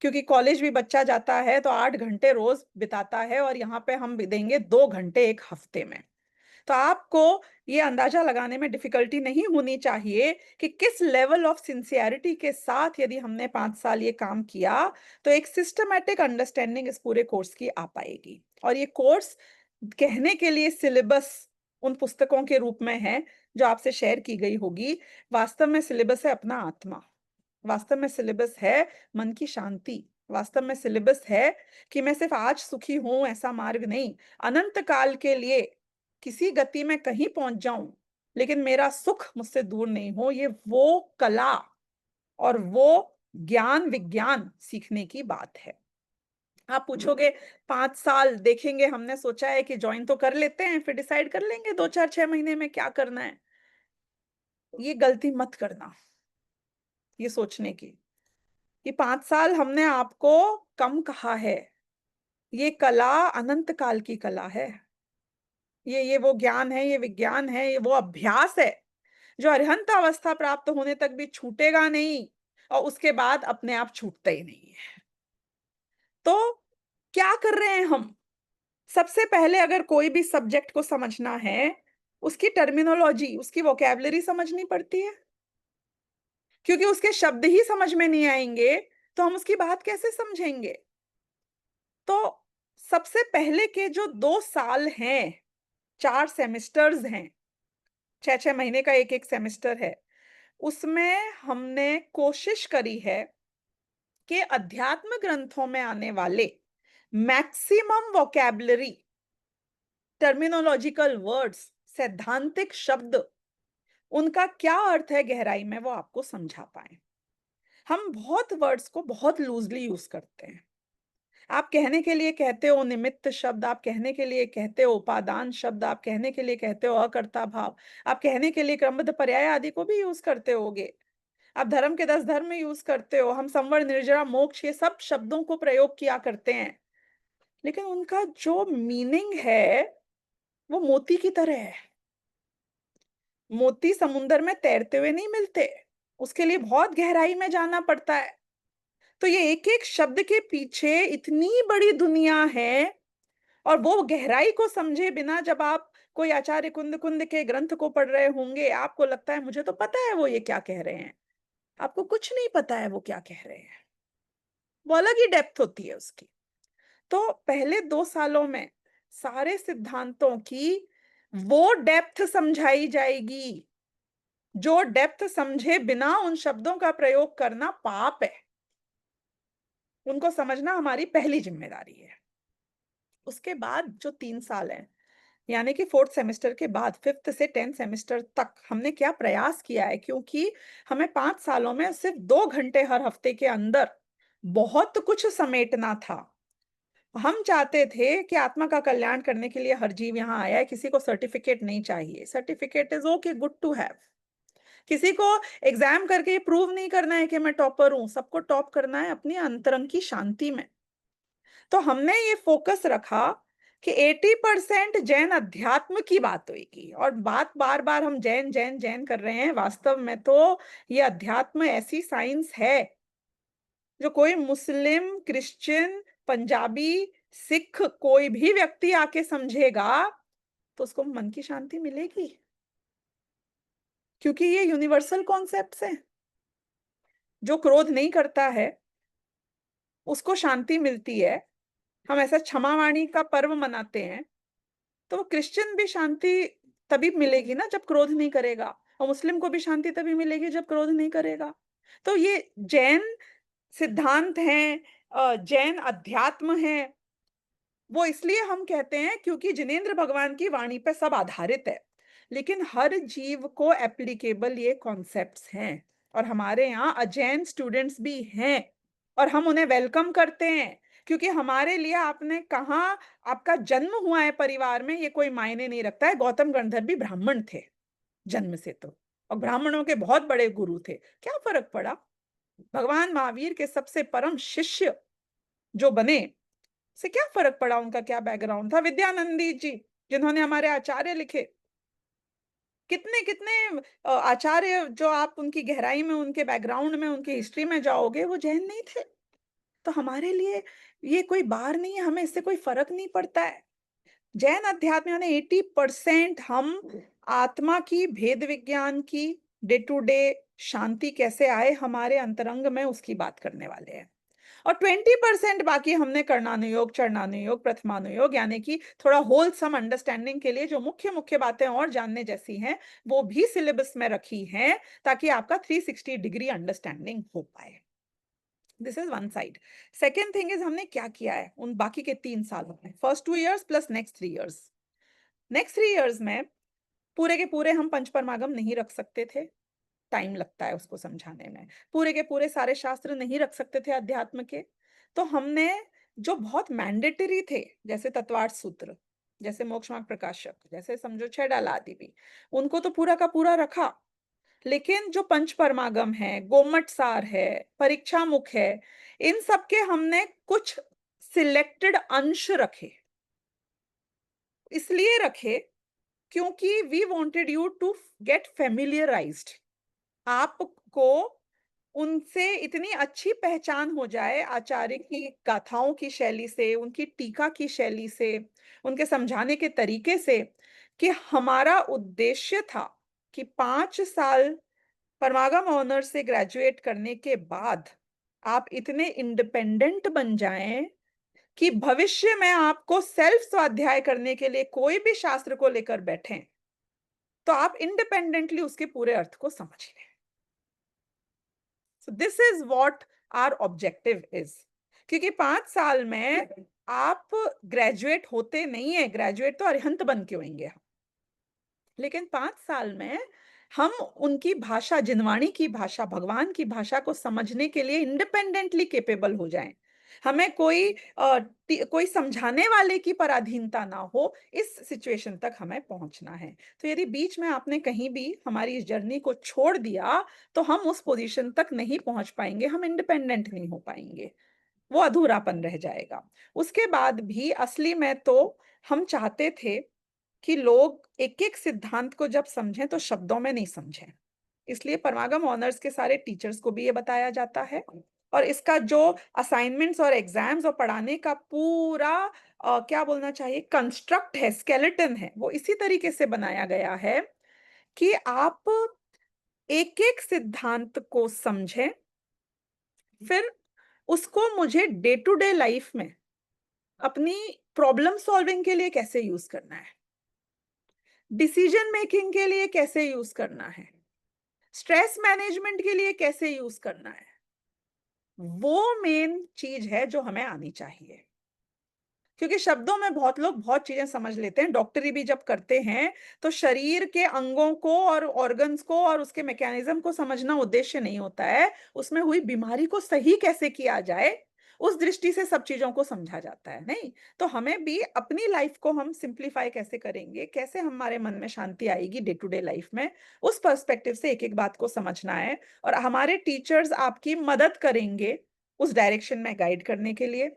क्योंकि कॉलेज भी बच्चा जाता है तो 8 घंटे रोज बिताता है, और यहाँ पे हम देंगे 2 घंटे एक हफ्ते में. तो आपको ये अंदाजा लगाने में डिफिकल्टी नहीं होनी चाहिए कि किस लेवल ऑफ सिंसियरिटी के साथ यदि हमने 5 साल ये काम किया तो एक सिस्टमैटिक अंडरस्टैंडिंग इस पूरे कोर्स की आ पाएगी। और ये कोर्स कहने के लिए सिलेबस उन पुस्तकों के रूप में है जो आपसे शेयर की गई होगी, वास्तव में सिलेबस है अपना आत्मा, वास्तव में सिलेबस है मन की शांति, वास्तव में सिलेबस है कि मैं सिर्फ आज सुखी हूं ऐसा मार्ग नहीं, अनंत काल के लिए किसी गति में कहीं पहुंच जाऊं लेकिन मेरा सुख मुझसे दूर नहीं हो। ये वो कला और वो ज्ञान विज्ञान सीखने की बात है। आप पूछोगे 5 साल देखेंगे, हमने सोचा है कि ज्वाइन तो कर लेते हैं फिर डिसाइड कर लेंगे 2-4-6 महीने में क्या करना है। ये गलती मत करना ये सोचने की कि 5 साल हमने आपको कम कहा है। ये कला अनंत काल की कला है। ये वो ज्ञान है, ये विज्ञान है, ये वो अभ्यास है जो अरिहंत अवस्था प्राप्त होने तक भी छूटेगा नहीं और उसके बाद अपने आप छूटता ही नहीं है। तो क्या कर रहे हैं हम? सबसे पहले अगर कोई भी सब्जेक्ट को समझना है, उसकी टर्मिनोलॉजी, उसकी वोकैबुलरी समझनी पड़ती है, क्योंकि उसके शब्द ही समझ में नहीं आएंगे तो हम उसकी बात कैसे समझेंगे। तो सबसे पहले के जो 2 साल हैं, 4 सेमेस्टर्स हैं, 6-6 महीने का एक-एक सेमेस्टर है, उसमें हमने कोशिश करी है कि अध्यात्म ग्रंथों में आने वाले मैक्सिमम वोकैबुलरी, टर्मिनोलॉजिकल वर्ड्स, सैद्धांतिक शब्द, उनका क्या अर्थ है गहराई में वो आपको समझा पाए। हम बहुत वर्ड्स को बहुत लूजली यूज करते हैं। आप कहने के लिए कहते हो निमित्त शब्द, आप कहने के लिए कहते हो उपादान शब्द, आप कहने के लिए कहते हो अकर्ता भाव, आप कहने के लिए क्रमबद्ध पर्याय आदि को भी यूज करते होगे, आप धर्म के 10 धर्म यूज करते हो, हम संवर निर्जरा मोक्ष ये सब शब्दों को प्रयोग किया करते हैं, लेकिन उनका जो मीनिंग है वो मोती की तरह है। मोती समुंदर में तैरते हुए नहीं मिलते, उसके लिए बहुत गहराई में जाना पड़ता है। तो ये एक एक शब्द के पीछे इतनी बड़ी दुनिया है और वो गहराई को समझे बिना जब आप कोई आचार्य कुंद कुंद के ग्रंथ को पढ़ रहे होंगे, आपको लगता है मुझे तो पता है वो ये क्या कह रहे हैं। आपको कुछ नहीं पता है वो क्या कह रहे हैं, वो अलग ही डेप्थ होती है उसकी। तो पहले 2 सालों में सारे सिद्धांतों की वो डेप्थ समझाई जाएगी जो डेप्थ समझे बिना उन शब्दों का प्रयोग करना पाप है। उनको समझना हमारी पहली जिम्मेदारी है। उसके बाद जो 3 साल है, यानी कि 4th सेमेस्टर के बाद 5th से 10th सेमेस्टर तक हमने क्या प्रयास किया है, क्योंकि हमें 5 सालों में सिर्फ 2 घंटे हर हफ्ते के अंदर बहुत कुछ समेटना था। हम चाहते थे कि आत्मा का कल्याण करने के लिए हर जीव यहाँ आया है, किसी को सर्टिफिकेट नहीं चाहिए। Certificate is okay, good to have. किसी को एग्जाम करके ये प्रूव नहीं करना है कि मैं टॉपर हूं, सबको टॉप करना है अपनी अंतरंग की शांति में। तो हमने ये फोकस रखा कि 80% जैन अध्यात्म की बात होगी, और बात बार बार हम जैन जैन जैन कर रहे हैं, वास्तव में तो ये अध्यात्म ऐसी साइंस है जो कोई मुस्लिम, क्रिश्चियन, पंजाबी, सिख कोई भी व्यक्ति आके समझेगा तो उसको मन की शांति मिलेगी, क्योंकि ये यूनिवर्सल कॉन्सेप्ट्स हैं। जो क्रोध नहीं करता है उसको शांति मिलती है। हम ऐसा क्षमावाणी का पर्व मनाते हैं, तो क्रिश्चियन भी शांति तभी मिलेगी ना जब क्रोध नहीं करेगा, और मुस्लिम को भी शांति तभी मिलेगी जब क्रोध नहीं करेगा। तो ये जैन सिद्धांत हैं, जैन अध्यात्म है। वो इसलिए हम कहते हैं क्योंकि जिनेंद्र भगवान की वाणी पे सब आधारित है, लेकिन हर जीव को एप्लीकेबल ये कॉन्सेप्ट्स हैं। और हमारे यहाँ अजैन स्टूडेंट्स भी हैं और हम उन्हें वेलकम करते हैं, क्योंकि हमारे लिए आपने कहाँ आपका जन्म हुआ है परिवार में ये कोई मायने नहीं रखता है। गौतम गंधर्व भी ब्राह्मण थे जन्म से, तो और ब्राह्मणों के बहुत बड़े गुरु थे, क्या फर्क पड़ा। भगवान महावीर के सबसे परम शिष्य जो बने से क्या फर्क पड़ा, उनका क्या बैकग्राउंड था। विद्यानंदी जी जिन्होंने हमारे आचार्य लिखे, कितने कितने आचार्य जो आप उनकी गहराई में, उनके बैकग्राउंड में, उनकी हिस्ट्री में जाओगे वो जैन नहीं थे। तो हमारे लिए ये कोई बार नहीं है, हमें इससे कोई फर्क नहीं पड़ता है। जैन अध्यात्म यानी 80% हम आत्मा की, भेद विज्ञान की, डे टू डे शांति कैसे आए हमारे अंतरंग में, उसकी बात करने वाले हैं। और 20% बाकी हमने कर्णानुयोग, चरणानुयोग, प्रथमानुयोग यानी कि थोड़ा होलसम अंडरस्टैंडिंग के लिए जो मुख्य मुख्य बातें और जानने जैसी हैं वो भी सिलेबस में रखी हैं, ताकि आपका 360 डिग्री अंडरस्टैंडिंग हो पाए। This is one side. Second thing is हमने क्या किया है उन बाकी के 3 सालों में, first 2 years plus next 3 years। Next 3 years में पूरे के पूरे हम पंचपरमागम नहीं रख सकते थे, टाइम लगता है उसको समझाने में। पूरे के पूरे सारे शास्त्र नहीं रख सकते थे अध्यात्म के, तो हमने जो बहुत मैंडेटरी थे, जैसे तत्वार्थ सूत्र, जैसे मोक्ष मार्ग प्रकाशक, जैसे समझो 6 डाल आदि भी, उनको तो पूरा का पूरा रखा। लेकिन जो पंचपरमागम है, गोमट सार है, परीक्षा मुख है, इन सब के हमने कुछ सिलेक्टेड अंश रखे। इसलिए रखे क्योंकि we wanted you to get familiarized, आपको उनसे इतनी अच्छी पहचान हो जाए, आचार्य की गाथाओं की शैली से, उनकी टीका की शैली से, उनके समझाने के तरीके से, कि हमारा उद्देश्य था कि 5 साल परमागम ऑनर से ग्रेजुएट करने के बाद आप इतने इंडिपेंडेंट बन जाएं कि भविष्य में आपको सेल्फ स्वाध्याय करने के लिए कोई भी शास्त्र को लेकर बैठें तो आप इंडिपेंडेंटली उसके पूरे अर्थ को समझ लें। So this is what our objective is। क्योंकि 5 साल में आप ग्रेजुएट होते नहीं है, ग्रेजुएट तो अरिहंत बन के होंगे हम, लेकिन 5 साल में हम उनकी भाषा, जिनवाणी की भाषा, भगवान की भाषा को समझने के लिए इंडिपेंडेंटली केपेबल हो जाएं। हमें कोई समझाने वाले की पराधीनता ना हो, इस सिचुएशन तक हमें पहुंचना है। तो यदि बीच में आपने कहीं भी हमारी इस जर्नी को छोड़ दिया तो हम उस पोजीशन तक नहीं पहुंच पाएंगे, हम इंडिपेंडेंट नहीं हो पाएंगे, वो अधूरापन रह जाएगा। उसके बाद भी असली में तो हम चाहते थे कि लोग एक एक सिद्धांत को जब समझें तो शब्दों में नहीं समझें, इसलिए परमागम ऑनर्स के सारे टीचर्स को भी ये बताया जाता है। और इसका जो असाइनमेंट्स और एग्जाम्स और पढ़ाने का पूरा क्या बोलना चाहिए, कंस्ट्रक्ट है, स्केलेटन है, वो इसी तरीके से बनाया गया है कि आप एक एक सिद्धांत को समझें, फिर उसको मुझे डे टू डे लाइफ में अपनी प्रॉब्लम सॉल्विंग के लिए कैसे यूज करना है, डिसीजन मेकिंग के लिए कैसे यूज करना है, स्ट्रेस मैनेजमेंट के लिए कैसे यूज करना है, वो मेन चीज है जो हमें आनी चाहिए। क्योंकि शब्दों में बहुत लोग बहुत चीजें समझ लेते हैं, डॉक्टरी भी जब करते हैं तो शरीर के अंगों को और ऑर्गन्स को और उसके मैकेनिज्म को समझना उद्देश्य नहीं होता है, उसमें हुई बीमारी को सही कैसे किया जाए उस दृष्टि से सब चीजों को समझा जाता है। नहीं तो हमें भी अपनी लाइफ को हम सिंप्लीफाई कैसे करेंगे, कैसे हमारे मन में शांति आएगी डे टू डे लाइफ में, उस पर्सपेक्टिव से एक एक बात को समझना है। और हमारे टीचर्स आपकी मदद करेंगे उस डायरेक्शन में गाइड करने के लिए।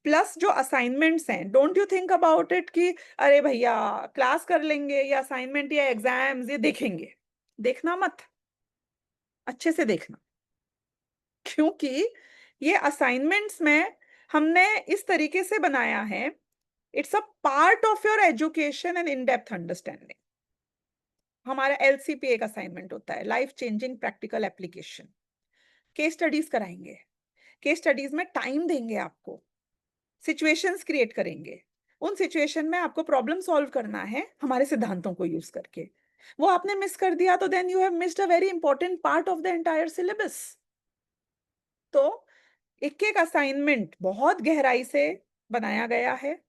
प्लस जो असाइनमेंट्स हैं, don't you think about it कि अरे भैया क्लास कर लेंगे या असाइनमेंट या एग्जाम्स ये देखेंगे, देखना मत, अच्छे से देखना। क्योंकि ये असाइनमेंट्स में हमने इस तरीके से बनाया है, it's a part of your education and in depth understanding. हमारा LCP एक असाइनमेंट होता है, life changing practical application. Case studies कराएंगे, केस स्टडीज में टाइम देंगे, आपको सिचुएशंस क्रिएट करेंगे, उन सिचुएशन में आपको प्रॉब्लम सॉल्व करना है हमारे सिद्धांतों को यूज करके। वो आपने मिस कर दिया तो then you have missed a very important part of the entire syllabus. तो एक एक असाइनमेंट बहुत गहराई से बनाया गया है,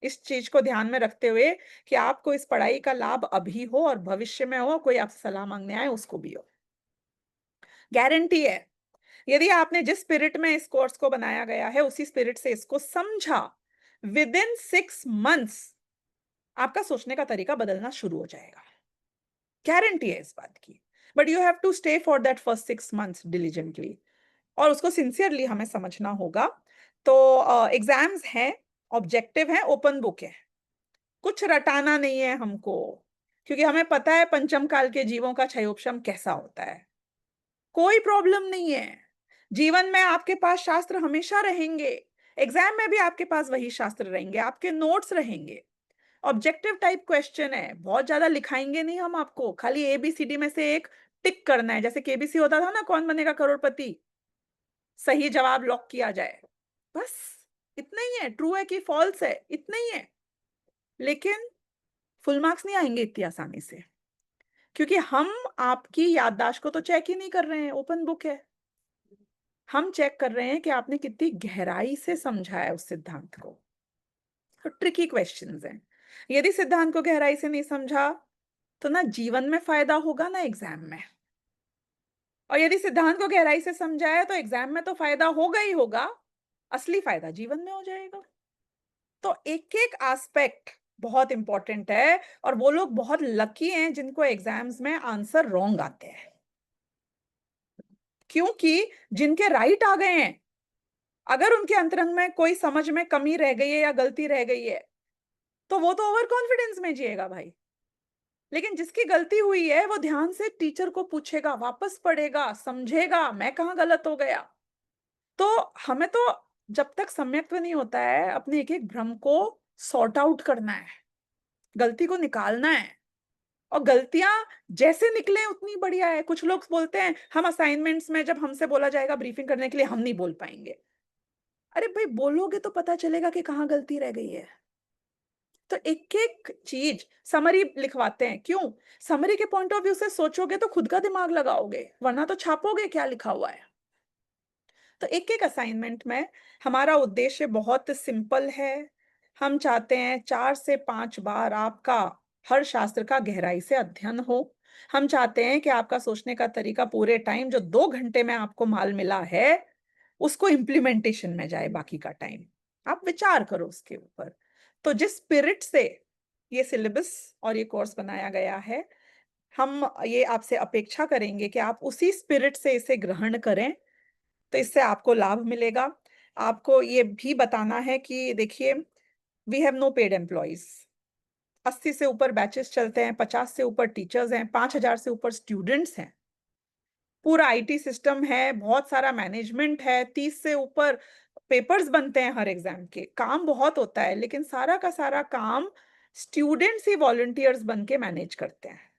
इस चीज को ध्यान में रखते हुए कि आपको इस पढ़ाई का लाभ अभी हो और भविष्य में हो, कोई आपसे सलाह मांगने आए उसको भी हो। गारंटी है, यदि आपने जिस स्पिरिट में इस कोर्स को बनाया गया है उसी स्पिरिट से इसको समझा, विद इन 6 months आपका सोचने का तरीका बदलना शुरू हो जाएगा, गारंटी है इस बात की। But you have to stay for that first 6 months diligently, और उसको सिंसियरली हमें समझना होगा। तो एग्जाम्स हैं, ऑब्जेक्टिव है, ओपन बुक है, कुछ रटाना नहीं है हमको, क्योंकि हमें पता है पंचम काल के जीवों का क्षयोपशम कैसा होता है। कोई प्रॉब्लम नहीं है, जीवन में आपके पास शास्त्र हमेशा रहेंगे, एग्जाम में भी आपके पास वही शास्त्र रहेंगे, आपके नोट्स रहेंगे। ऑब्जेक्टिव टाइप क्वेश्चन है, बहुत ज्यादा लिखाएंगे नहीं हम आपको, खाली ABCD में से एक टिक करना है, जैसे KBC होता था ना, कौन बनेगा करोड़पति, सही जवाब लॉक किया जाए, बस इतना ही है, ट्रू है कि फॉल्स है, इतना ही है। लेकिन फुल मार्क्स नहीं आएंगे इतनी आसानी से, क्योंकि हम आपकी याददाश्त को तो चेक ही नहीं कर रहे हैं, ओपन बुक है। हम चेक कर रहे हैं कि आपने कितनी गहराई से समझा है उस सिद्धांत को। तो ट्रिकी क्वेश्चंस हैं। यदि सिद्धांत को गहराई से नहीं समझा तो ना जीवन में फायदा होगा ना एग्जाम में, और यदि सिद्धांत को गहराई से समझा है तो एग्जाम में तो फायदा होगा ही होगा, असली फायदा जीवन में हो जाएगा। तो एक एक एस्पेक्ट बहुत इंपॉर्टेंट है, और वो लोग बहुत लकी हैं जिनको एग्जाम्स में आंसर रॉन्ग आते हैं, क्योंकि जिनके राइट आ गए हैं, अगर उनके अंतरंग में कोई समझ में कमी रह गई है या गलती रह गई है तो वो तो ओवर कॉन्फिडेंस में जिएगा भाई। लेकिन जिसकी गलती हुई है वो ध्यान से टीचर को पूछेगा, वापस पढ़ेगा, समझेगा मैं कहाँ गलत हो गया। तो हमें तो जब तक सम्यक्त्व नहीं होता है अपने एक एक भ्रम को सॉर्ट आउट करना है, गलती को निकालना है, और गलतियां जैसे निकले उतनी बढ़िया है। कुछ लोग बोलते हैं हम असाइनमेंट्स में जब हमसे बोला जाएगा ब्रीफिंग करने के लिए हम नहीं बोल पाएंगे। अरे भाई बोलोगे तो पता चलेगा कि कहाँ गलती रह गई है। तो एक एक चीज समरी लिखवाते हैं, क्यों? समरी के पॉइंट ऑफ व्यू से सोचोगे तो खुद का दिमाग लगाओगे, वरना तो छापोगे क्या लिखा हुआ है। तो एक एक असाइनमेंट में हमारा उद्देश्य बहुत सिंपल है। हम चाहते हैं 4 से 5 बार आपका हर शास्त्र का गहराई से अध्ययन हो। हम चाहते हैं कि आपका सोचने का तरीका पूरे टाइम जो 2 घंटे में आपको माल मिला है उसको इम्प्लीमेंटेशन में जाए, बाकी का टाइम आप विचार करो उसके ऊपर। तो जिस स्पिरिट से ये सिलेबस और ये कोर्स बनाया गया है, हम ये आपसे अपेक्षा करेंगे कि आप उसी स्पिरिट से इसे ग्रहण करें, तो इससे आपको लाभ मिलेगा। आपको ये भी बताना है कि देखिए we have no paid employees, 80 से ऊपर बैचेस चलते हैं, 50 से ऊपर टीचर्स हैं, 5000 से ऊपर स्टूडेंट्स हैं, पूरा IT सिस्टम है, बहुत सारा मैनेजमेंट है, 30 से ऊपर पेपर्स बनते हैं हर एग्जाम के, काम बहुत होता है। लेकिन सारा का सारा काम स्टूडेंट्स ही वॉलंटियर्स बन के मैनेज करते हैं।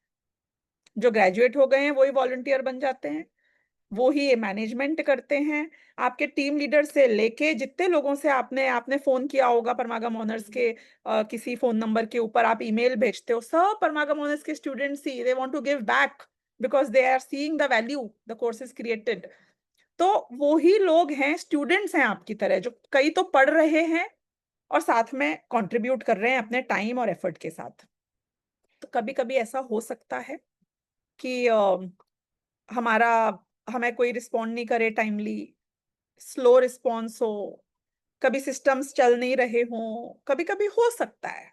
जो ग्रेजुएट हो गए हैं वही वॉलंटियर बन जाते हैं, वो ही ये मैनेजमेंट करते हैं। आपके टीम लीडर से लेके जितने लोगों से आपने फोन किया होगा परमागम ऑनर्स के किसी फोन नंबर के ऊपर आप ईमेल भेजते हो, सब परमागम ऑनर्स के स्टूडेंट्स ही, they want to give back because they are seeing the value the course is created. तो वो ही लोग हैं, स्टूडेंट्स हैं आपकी तरह, जो कई तो पढ़ रहे हैं और साथ में कंट्रीब्यूट कर रहे हैं अपने टाइम और एफर्ट के साथ। तो कभी कभी ऐसा हो सकता है कि हमारा हमें कोई रिस्पॉन्ड नहीं करे टाइमली, स्लो रिस्पॉन्स हो, कभी सिस्टम्स चल नहीं रहे हों, कभी कभी हो सकता है।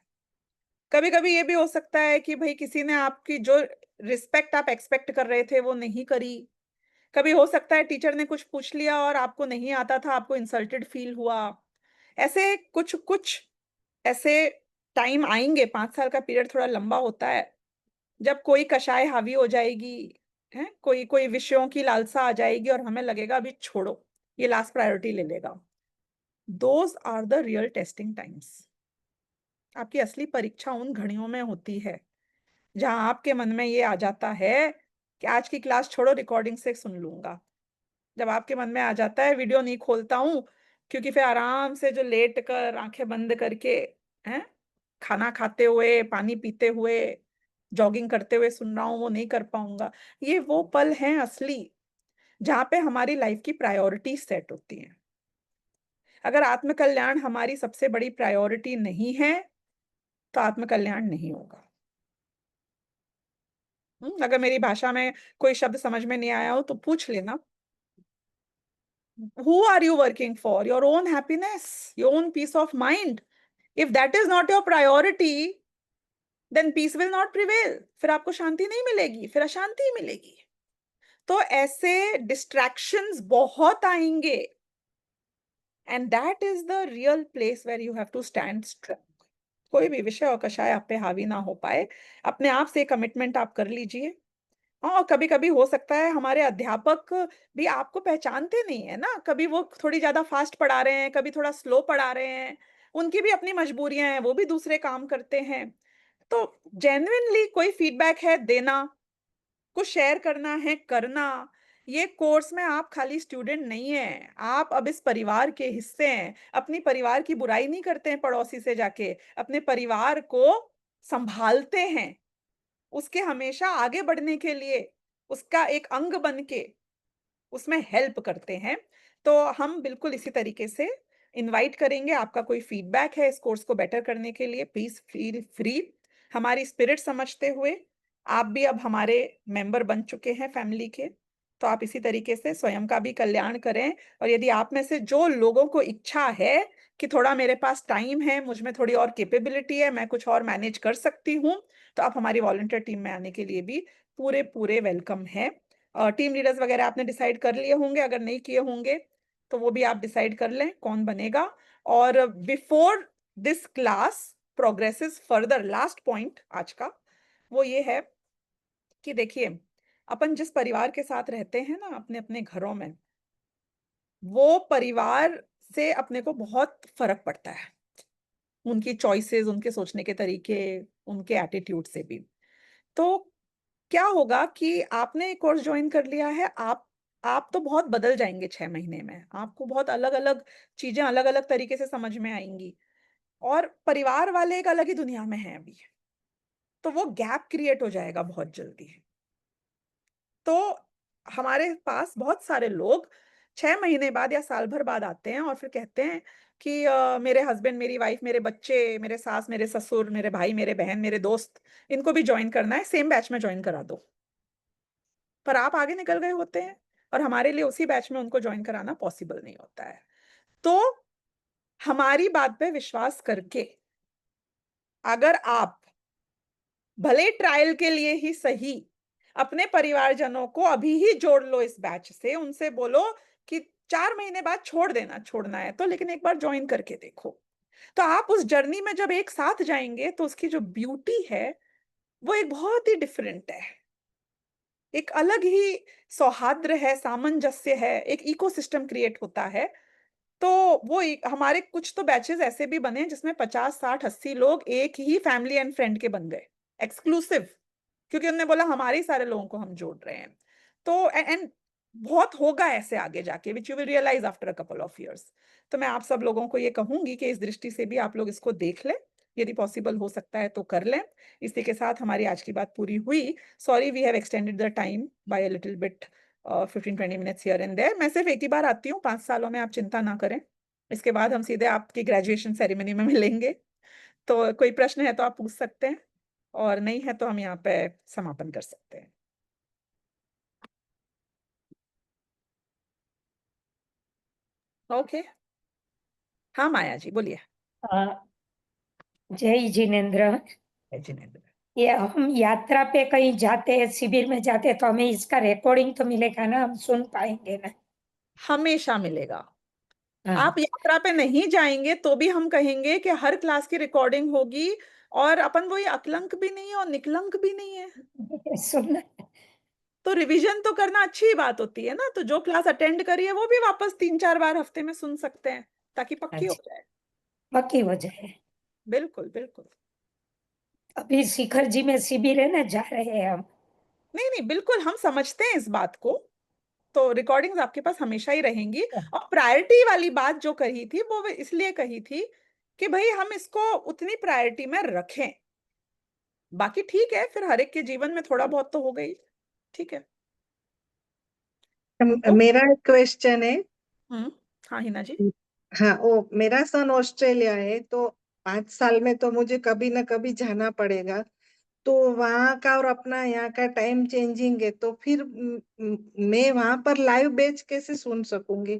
कभी कभी ये भी हो सकता है कि भाई किसी ने आपकी जो रिस्पेक्ट आप एक्सपेक्ट कर रहे थे वो नहीं करी। कभी हो सकता है टीचर ने कुछ पूछ लिया और आपको नहीं आता था, आपको इंसल्टेड फील हुआ। ऐसे कुछ कुछ ऐसे टाइम आएंगे, 5 साल का पीरियड थोड़ा लंबा होता है, जब कोई कषाय हावी हो जाएगी है, कोई कोई विषयों की लालसा आ जाएगी और हमें लगेगा अभी छोड़ो, ये लास्ट प्रायोरिटी ले लेगा। Those are the real testing times. आपकी असली परीक्षा उन घड़ियों में होती है जहां आपके मन में ये आ जाता है कि आज की क्लास छोड़ो, रिकॉर्डिंग से सुन लूंगा। जब आपके मन में आ जाता है वीडियो नहीं खोलता हूं, क्योंकि फिर आराम से जो लेट कर आंखें बंद करके हैं खाना खाते हुए, पानी पीते हुए, जॉगिंग करते हुए सुन रहा हूं, वो नहीं कर पाऊंगा। ये वो पल हैं असली जहां पे हमारी लाइफ की प्रायोरिटी सेट होती है। अगर आत्मकल्याण हमारी सबसे बड़ी प्रायोरिटी नहीं है तो आत्मकल्याण नहीं होगा। अगर मेरी भाषा में कोई शब्द समझ में नहीं आया हो तो पूछ लेना। Who are you working for? Your own happiness, your own peace of mind. If that is not your priority, then peace will not prevail. फिर आपको शांति नहीं मिलेगी, फिर अशांति मिलेगी। तो ऐसे distractions बहुत आएंगे, and that is the real place where you have to stand strong. कोई भी विषय और कषाय आप पे हावी ना हो पाए, अपने आप से कमिटमेंट आप कर लीजिए। हाँ, कभी कभी हो सकता है हमारे अध्यापक भी आपको पहचानते नहीं है ना, कभी वो थोड़ी ज्यादा फास्ट पढ़ा रहे हैं, कभी थोड़ा स्लो पढ़ा रहे हैं, उनकी भी अपनी मजबूरियां हैं, वो भी दूसरे काम करते हैं। तो जेन्युइनली कोई फीडबैक है देना, कुछ शेयर करना है करना। ये कोर्स में आप खाली स्टूडेंट नहीं है, आप अब इस परिवार के हिस्से हैं। अपनी परिवार की बुराई नहीं करते हैं पड़ोसी से जाके, अपने परिवार को संभालते हैं, उसके हमेशा आगे बढ़ने के लिए उसका एक अंग बन के उसमें हेल्प करते हैं। तो हम बिल्कुल इसी तरीके से इनवाइट करेंगे। आपका कोई फीडबैक है इस कोर्स को बेटर करने के लिए, प्लीज फील फ्री। हमारी स्पिरिट समझते हुए आप भी अब हमारे मेंबर बन चुके हैं फैमिली के, तो आप इसी तरीके से स्वयं का भी कल्याण करें। और यदि आप में से जो लोगों को इच्छा है कि थोड़ा मेरे पास टाइम है, मुझ में थोड़ी और कैपेबिलिटी है, मैं कुछ और मैनेज कर सकती हूँ, तो आप हमारी वॉलंटियर टीम में आने के लिए भी पूरे पूरे वेलकम है। टीम लीडर्स वगैरह आपने डिसाइड कर लिए होंगे, अगर नहीं किए होंगे तो वो भी आप डिसाइड कर लें कौन बनेगा। और before this class progresses further, last point आज का वो ये है कि देखिए, अपन जिस परिवार के साथ रहते हैं ना अपने अपने घरों में, वो परिवार से अपने को बहुत फर्क पड़ता है, उनकी चॉइसेस, उनके सोचने के तरीके, उनके एटीट्यूड से भी। तो क्या होगा कि आपने एक कोर्स ज्वाइन कर लिया है, आप तो बहुत बदल जाएंगे 6 महीने में, आपको बहुत अलग अलग चीजें अलग अलग तरीके से समझ में आएंगी, और परिवार वाले एक अलग ही दुनिया में हैं अभी, तो वो गैप क्रिएट हो जाएगा बहुत जल्दी। तो हमारे पास बहुत सारे लोग 6 महीने बाद या साल भर बाद आते हैं और फिर कहते हैं कि मेरे हस्बैंड, मेरी वाइफ, मेरे बच्चे, मेरे सास, मेरे ससुर, मेरे भाई, मेरे बहन, मेरे दोस्त, इनको भी ज्वाइन करना है, सेम बैच में ज्वाइन करा दो। पर आप आगे निकल गए होते हैं और हमारे लिए उसी बैच में उनको ज्वाइन कराना पॉसिबल नहीं होता है। तो हमारी बात पे विश्वास करके अगर आप भले ट्रायल के लिए ही सही अपने परिवारजनों को अभी ही जोड़ लो इस बैच से, उनसे बोलो कि 4 महीने बाद छोड़ देना, छोड़ना है तो, लेकिन एक बार ज्वाइन करके देखो। तो आप उस जर्नी में जब एक साथ जाएंगे तो उसकी जो ब्यूटी है वो एक बहुत ही डिफरेंट है, एक अलग ही सौहार्द्र है, सामंजस्य है, एक इकोसिस्टम क्रिएट होता है। तो वो हमारे कुछ तो बैचेस ऐसे भी बने जिसमें 50, 60, 80 लोग एक ही फैमिली एंड फ्रेंड के बन गए, एक्सक्लूसिव, क्योंकि उन्होंने बोला हमारे ही सारे लोगों को हम जोड़ रहे हैं। तो एंड बहुत होगा ऐसे आगे जाके, which you will realise after a couple of years. तो मैं आप सब लोगों को ये कहूंगी कि इस दृष्टि से भी आप लोग इसको देख लें, यदि पॉसिबल हो सकता है तो कर लें। इसी के साथ हमारी आज की बात पूरी हुई। Sorry we have extended the time by a little bit, 15-20 minutes here and there. मैं सिर्फ एक ही बार आती हूँ 5 सालों में, आप चिंता ना करें। इसके बाद हम सीधे आपकी ग्रेजुएशन सेरेमनी में मिलेंगे। तो कोई प्रश्न है तो आप पूछ सकते हैं, और नहीं है तो हम यहाँ पे समापन कर सकते हैं। ओके, हाँ माया जी बोलिए। जय जिनेन्द्र। जिनेन्द्र, ये हम यात्रा पे कहीं जाते हैं, शिविर में जाते हैं, तो हमें इसका रिकॉर्डिंग तो मिलेगा ना, हम सुन पाएंगे ना? हमेशा मिलेगा। हाँ, आप यात्रा पे नहीं जाएंगे तो भी हम कहेंगे कि हर क्लास की रिकॉर्डिंग होगी, और अपन वो ये अकलंक भी नहीं है और निकलंक भी नहीं है, सुनना। तो रिवीजन तो करना अच्छी बात होती है ना। तो जो क्लास अटेंड करी है वो भी वापस 3-4 बार हफ्ते में सुन सकते हैं, ताकि पक्की हो अच्छा, जाए। पक्की हो जाए। बिल्कुल बिल्कुल। अभी शिखर जी में शिविर है ना, जा रहे हैं हम। नहीं नहीं, बिल्कुल हम समझते हैं इस बात को, तो रिकॉर्डिंग्स आपके पास हमेशा ही रहेंगी। और प्रायोरिटी वाली बात जो कही थी वो इसलिए कही थी कि भाई हम इसको उतनी प्रायोरिटी में रखें। बाकी ठीक है, फिर हर एक के जीवन में थोड़ा बहुत तो हो गई, ठीक है। मेरा एक क्वेश्चन है। हाँ हिना जी। हाँ, वो मेरा सन ऑस्ट्रेलिया है, तो 5 साल में तो मुझे कभी ना कभी जाना पड़ेगा। तो वहाँ का और अपना यहाँ का टाइम चेंजिंग है, तो फिर मैं वहां पर लाइव बैच कैसे सुन सकूंगी,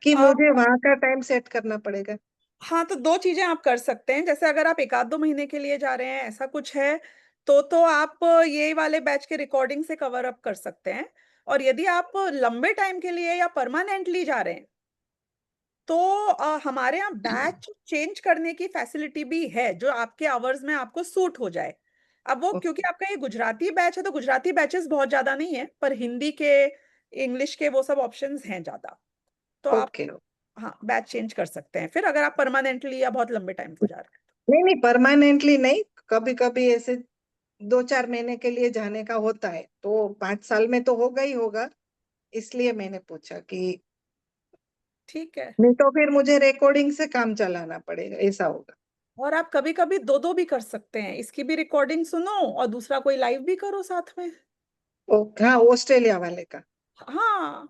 कि मुझे वहां का टाइम सेट करना पड़ेगा? हाँ, तो 2 चीजें आप कर सकते हैं। जैसे अगर आप 1-2 महीने के लिए जा रहे हैं, ऐसा कुछ है, तो आप ये वाले बैच के रिकॉर्डिंग से कवर अप कर सकते हैं। और यदि आप लंबे टाइम के लिए या परमानेंटली जा रहे हैं तो हमारे यहाँ बैच चेंज करने की फैसिलिटी भी है, जो आपके आवर्स में आपको सूट हो जाए। अब वो क्योंकि आपका ये गुजराती बैच है, तो गुजराती बैचेस बहुत ज्यादा नहीं है, पर हिंदी के, इंग्लिश के वो सब ऑप्शंस हैं ज्यादा। तो आप ओके। हाँ बैच चेंज कर सकते हैं फिर, अगर आप परमानेंटली या बहुत लंबे टाइम को जा रहे हैं। नहीं, परमानेंटली नहीं, कभी कभी ऐसे 2-4 महीने के लिए जाने का होता है, तो 5 साल में तो होगा ही होगा, इसलिए मैंने पूछा कि ठीक है। नहीं तो फिर मुझे रिकॉर्डिंग से काम चलाना पड़ेगा, ऐसा होगा। और आप कभी कभी दो भी कर सकते हैं, इसकी भी रिकॉर्डिंग सुनो और दूसरा कोई लाइव भी करो साथ में। हाँ, ऑस्ट्रेलिया वाले का, हाँ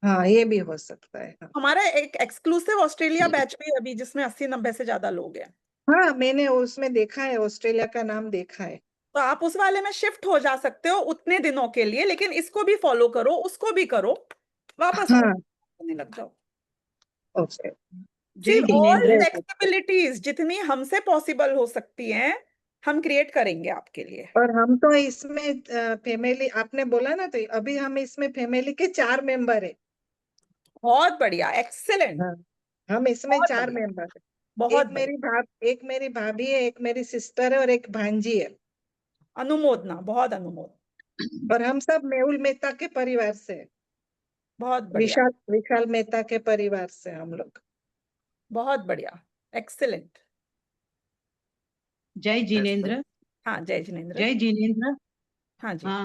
हाँ ये भी हो सकता है। हाँ, हमारा एक एक्सक्लूसिव ऑस्ट्रेलिया बैच भी है अभी, जिसमें 80-90 से ज्यादा लोग हैं। हाँ मैंने उसमें देखा है, ऑस्ट्रेलिया का नाम देखा है। तो आप उस वाले में शिफ्ट हो जा सकते हो उतने दिनों के लिए, लेकिन इसको भी फॉलो करो, उसको भी करो, वापस हाँ करने लग जाओ। ओके। See, जय all जिनेन्द्र। flexibilities जितनी हमसे पॉसिबल हो सकती हैं हम क्रिएट करेंगे आपके लिए। और हम तो इसमें फैमिली, आपने बोला ना, तो अभी हम इसमें फैमिली के 4 मेंबर है। बहुत बढ़िया, एक्सेलेंट। हाँ, हम इसमें बहुत 4 बढ़िया, मेंबर है। बहुत एक मेरी भाभी है, एक मेरी सिस्टर है और एक भांजी है। अनुमोदना, बहुत अनुमोदना। और हम सब मेहुल मेहता के परिवार से हैं। बहुत बढ़िया, विशाल मेहता के परिवार से हम लोग। बहुत बढ़िया, एक्सेलेंट। જય જીનેન્દ્ર। हाँ जय जिनेन्द्र। જય જીનેન્દ્ર। हाँ जी। હા,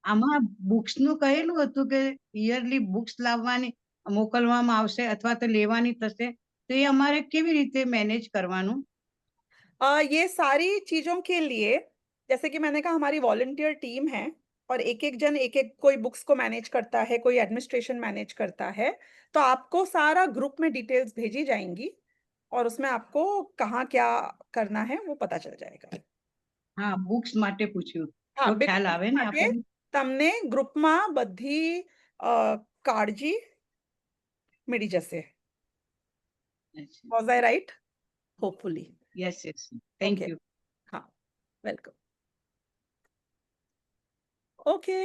આમાં બુક્સ નું કહેલું હતું કે યરલી બુક્સ લાવવાની મોકલવામાં આવશે અથવા તો લેવાની થશે, તો એ અમારે કેવી રીતે મેનેજ કરવાનું? ये सारी चीजों के लिए, जैसे कि मैंने कहा, हमारी वॉलंटियर टीम है और एक एक जन एक एक, कोई बुक्स को मैनेज करता है, कोई एडमिनिस्ट्रेशन मैनेज करता है। तो आपको सारा ग्रुप में डिटेल्स भेजी जाएंगी और उसमें आपको कहाँ क्या करना है वो पता चल जाएगा। હા, બુક્સ માટે પૂછ્યું हाँ, તો ખ્યાલ આવે ને માટે આપણને? તમને ગ્રુપમાં બધી કાળજી મળી જશે. Was I right? Hopefully. Yes yes, thank Okay. You. हाँ, वेलकम। ओके,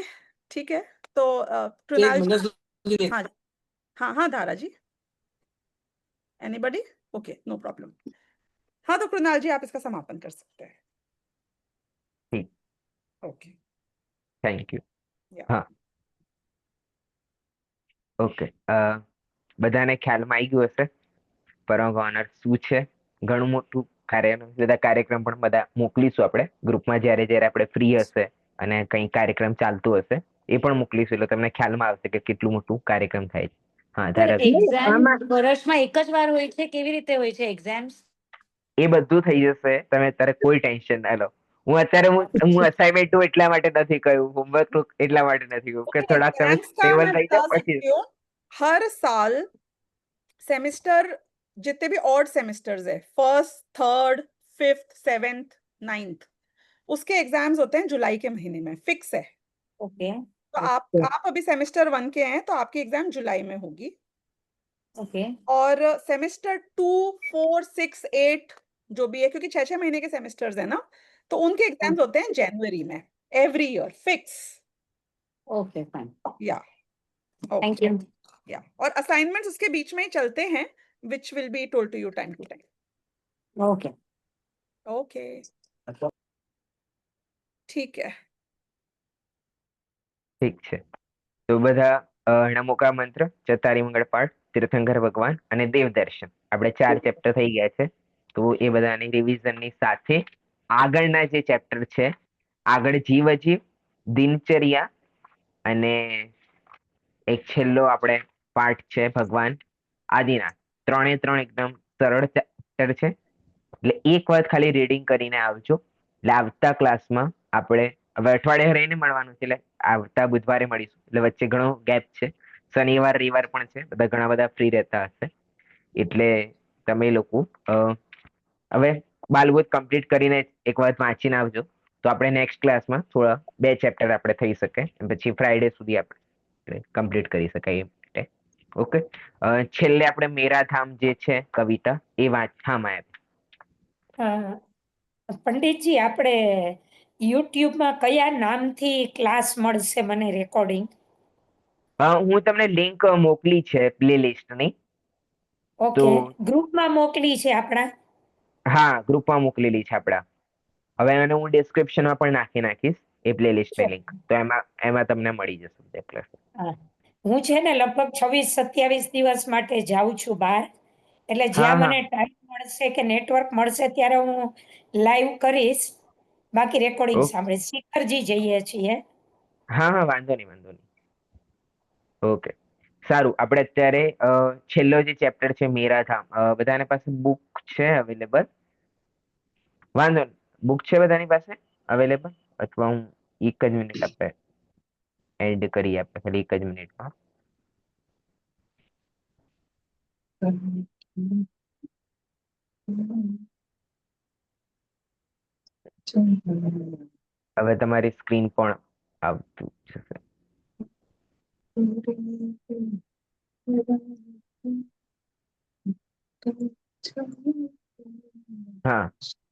ठीक है। तो कृणाल जी, हाँ हाँ हाँ Dhara ji, anybody? Okay, no problem. हाँ तो कृणाल जी आप इसका समापन कर सकते हैं। ठीक, ओके, થેન્ક યુ। या હા ઓકે, બધાને ખ્યાલમાં આવી ગયું હશે પરમ ઓનર શું છે। ઘણું મોટું કાર્ય, બધા કાર્યક્રમ પણ બધા મોકલીશું આપણે ગ્રુપમાં, જ્યારે જ્યારે આપણે ફ્રી હશે અને કંઈ કાર્યક્રમ ચાલતું હશે એ પણ મોકલીશું, એટલે તમને ખ્યાલમાં આવશે કે કેટલું મોટું કાર્યક્રમ થાય છે। હા ધારા એક્ઝામ વર્ષમાં એક જ વાર હોય છે, કેવી રીતે હોય છે એક્ઝામ્સ? એ બધું થઈ જશે, તમે અત્યારે કોઈ ટેન્શન ના લો। હું અસાઇનમેન્ટ એટલા માટે નથી કહ્યું, હોમવર્ક એટલા માટે નથી કહ્યું કે થોડાક તમે एग्जाम्स का સ્ટેબલ मैं થઈ बता જાઓ પછી। सकती हूँ, हर साल सेमेस्टर जितने भी ऑड सेमेस्टर्स है, first, third, fifth, seventh, ninth, उसके एग्जाम्स होते हैं जुलाई के महीने में, फिक्स है। ओके तो आप अभी सेमेस्टर 1 के हैं तो आपकी एग्जाम जुलाई में होगी। ओके और सेमेस्टर 2, 4, 6, 8 जो भी है, क्योंकि 6-6 महीने के सेमेस्टर्स है ना, तो उनके एग्जाम्स होते हैं जनवरी में, every year fix. Okay fine, या थैंक यू। या और असाइनमेंट्स उसके बीच में ही चलते हैं, which will be told to you time to time. Okay okay, ठीक है। ઠીક છે, તો બધા નમોકા મંત્ર, ચતારી મંગળ પાઠ, તીર્થંકર ભગવાન અને દેવદર્શન, આપણે 4 ચેપ્ટર થઈ ગયા છે। તો એ બધાની રિવિઝનની સાથે આગળના જે ચેપ્ટર છે, આગળ જીવ અજીવ, દિનચર્યા અને એક છેલ્લો આપણે પાઠ છે ભગવાન આદિનાથ। ત્રણે ત્રણ એકદમ સરળ ચેપ્ટર છે, એટલે એક વખત ખાલી રીડિંગ કરીને આવજો। એટલે આવતા ક્લાસમાં આપણે હવે અઠવાડિયે રહીને મળવાનું છે, એટલે આવતા બુધવારે મળીશું। એટલે વચ્ચે ઘણો ગેપ છે, શનિવાર રવિવાર પણ છે, બધા ઘણા બધા ફ્રી રહેતા હશે, એટલે તમે લોકો હવે બાલબોધ કમ્પ્લીટ કરીને એક વખત વાંચીને આવજો, તો આપણે નેક્સ્ટ ક્લાસમાં થોડા 2 ચેપ્ટર આપણે થઈ શકે, પછી ફ્રાઈડે સુધી આપણે કમ્પ્લીટ કરી શકાય એ માટે। ઓકે, છેલ્લે આપણે મેરાધામ જે છે કવિતા એ હા માયા। પંડિતજી, આપણે યુટ્યુબમાં કયા નામથી ક્લાસ મળશે મને રેકોર્ડિંગ? હું તમને લિંક મોકલી છે પ્લેલિસ્ટની। ઓકે, ગ્રુપમાં મોકલી છે આપણા? હા, ગ્રુપમાં મોકલેલી છે આપણા। હવે એને હું ડિસ્ક્રિપ્શનમાં પણ નાખીશ એ પ્લેલિસ્ટની લિંક, તો એમાં તમને મળી જશે. હા, હું છે ને લગભગ 26-27 દિવસ માટે જાઉં છું બહાર, એટલે જ્યાં હા. મને ટાઈમ મળશે કે નેટવર્ક મળશે ત્યારે હું લાઈવ કરીશ, બાકી રેકોર્ડિંગ ઓકે. સાંભળીશ. શિખરજી જઈએ છીએ. હા, વાંધો નહીં. ઓકે, સારું. આપણે અત્યારે છેલ્લો જે ચેપ્ટર છે મેરાથામ, બધાને પાસે બુક છે અવેલેબલ? વાંધો નહીં. બુક છે બધાની પાસે અવેલેબલ? અથવા હું એક જ મિનિટ આપણે એડ કરી આપે, ખાલી એક જ મિનિટમાં. હવે તમારી સ્ક્રીન પણ આવતું જશે. હા,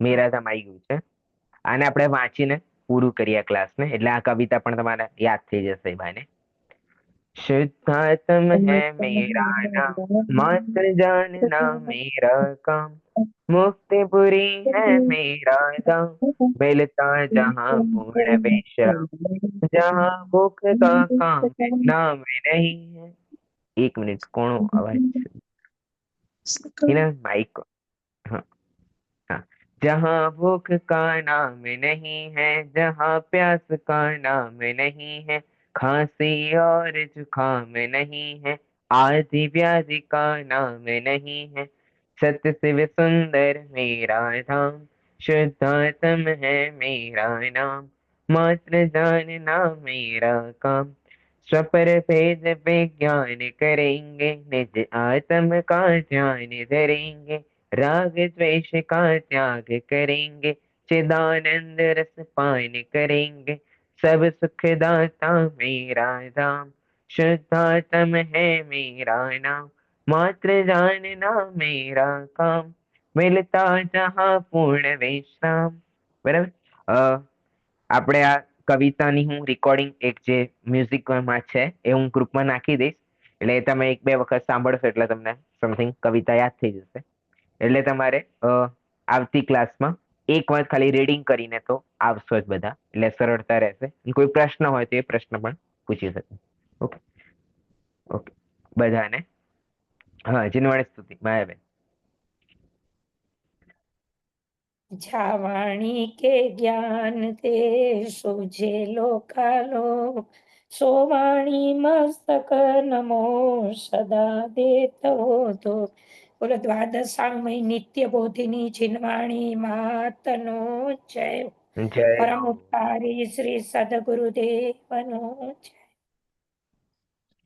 મેરાથામ આવી ગયું છે. આને આપણે વાંચીને પૂરું કરીએ ક્લાસને, એટલે આ કવિતા પણ તમારે યાદ થઈ જશે ભાઈને. शुद्धात्म है मेरा नाम, मात्र जानना मेरा काम, मुक्तिपुरी है मेरा धाम, मिलता जहाँ पूर्ण विश्राम, जहाँ भूख का काम नाम नहीं है। एक मिनट, कौन आवाज माइक? हाँ हाँ। जहाँ भूख का नाम नहीं है, जहाँ प्यास का नाम नहीं है, खांसी और जुकाम नहीं है, आदि व्याधि का नाम नहीं है, सत्य शिव सुंदर मेरा धाम, शुद्धात्म है मेरा नाम, मात्र जानना मेरा काम, स्वपर भेद विज्ञान करेंगे, निज आत्म का ध्यान धरेंगे, राग द्वेष का त्याग करेंगे, चिदानंद रस पान करेंगे, सब सुख दाता मेरा धाम, शुद्धात्म है मेरा नाम, मात्र जानना मेरा काम, मिलता जहाँ पूर्ण विश्राम। बराबर? આપણે આ કવિતાની હું રેકોર્ડિંગ એક જે મ્યુઝિકમાં છે એ હું ગ્રુપમાં નાખી દઈશ, એટલે તમે 1-2 વખત સાંભળશો એટલે તમને સમથિંગ કવિતા યાદ થઈ જશે. એટલે તમારે આવતી ક્લાસમાં એક વાર ખાલી રીડિંગ કરીને તો આવશો જ બધા, એટલે સરળતા રહેશે. કોઈ પ્રશ્ન હોય તો એ પ્રશ્ન પણ પૂછી શકે. ઓકે ઓકે બધાને હા, જીનવાણી સ્તુતિ માયાબેન. જાવાણી કે જ્ઞાન તે સુજેલો કાલો, સોવાણી મસ્તક નમો સદા દેતો તો. બોલો દ્વાદશાંગમય નિત્ય બોધિની જીનવાણી માતનો જય. જય પરમ ઉપકારી શ્રી સદગુરુદેવનો જય.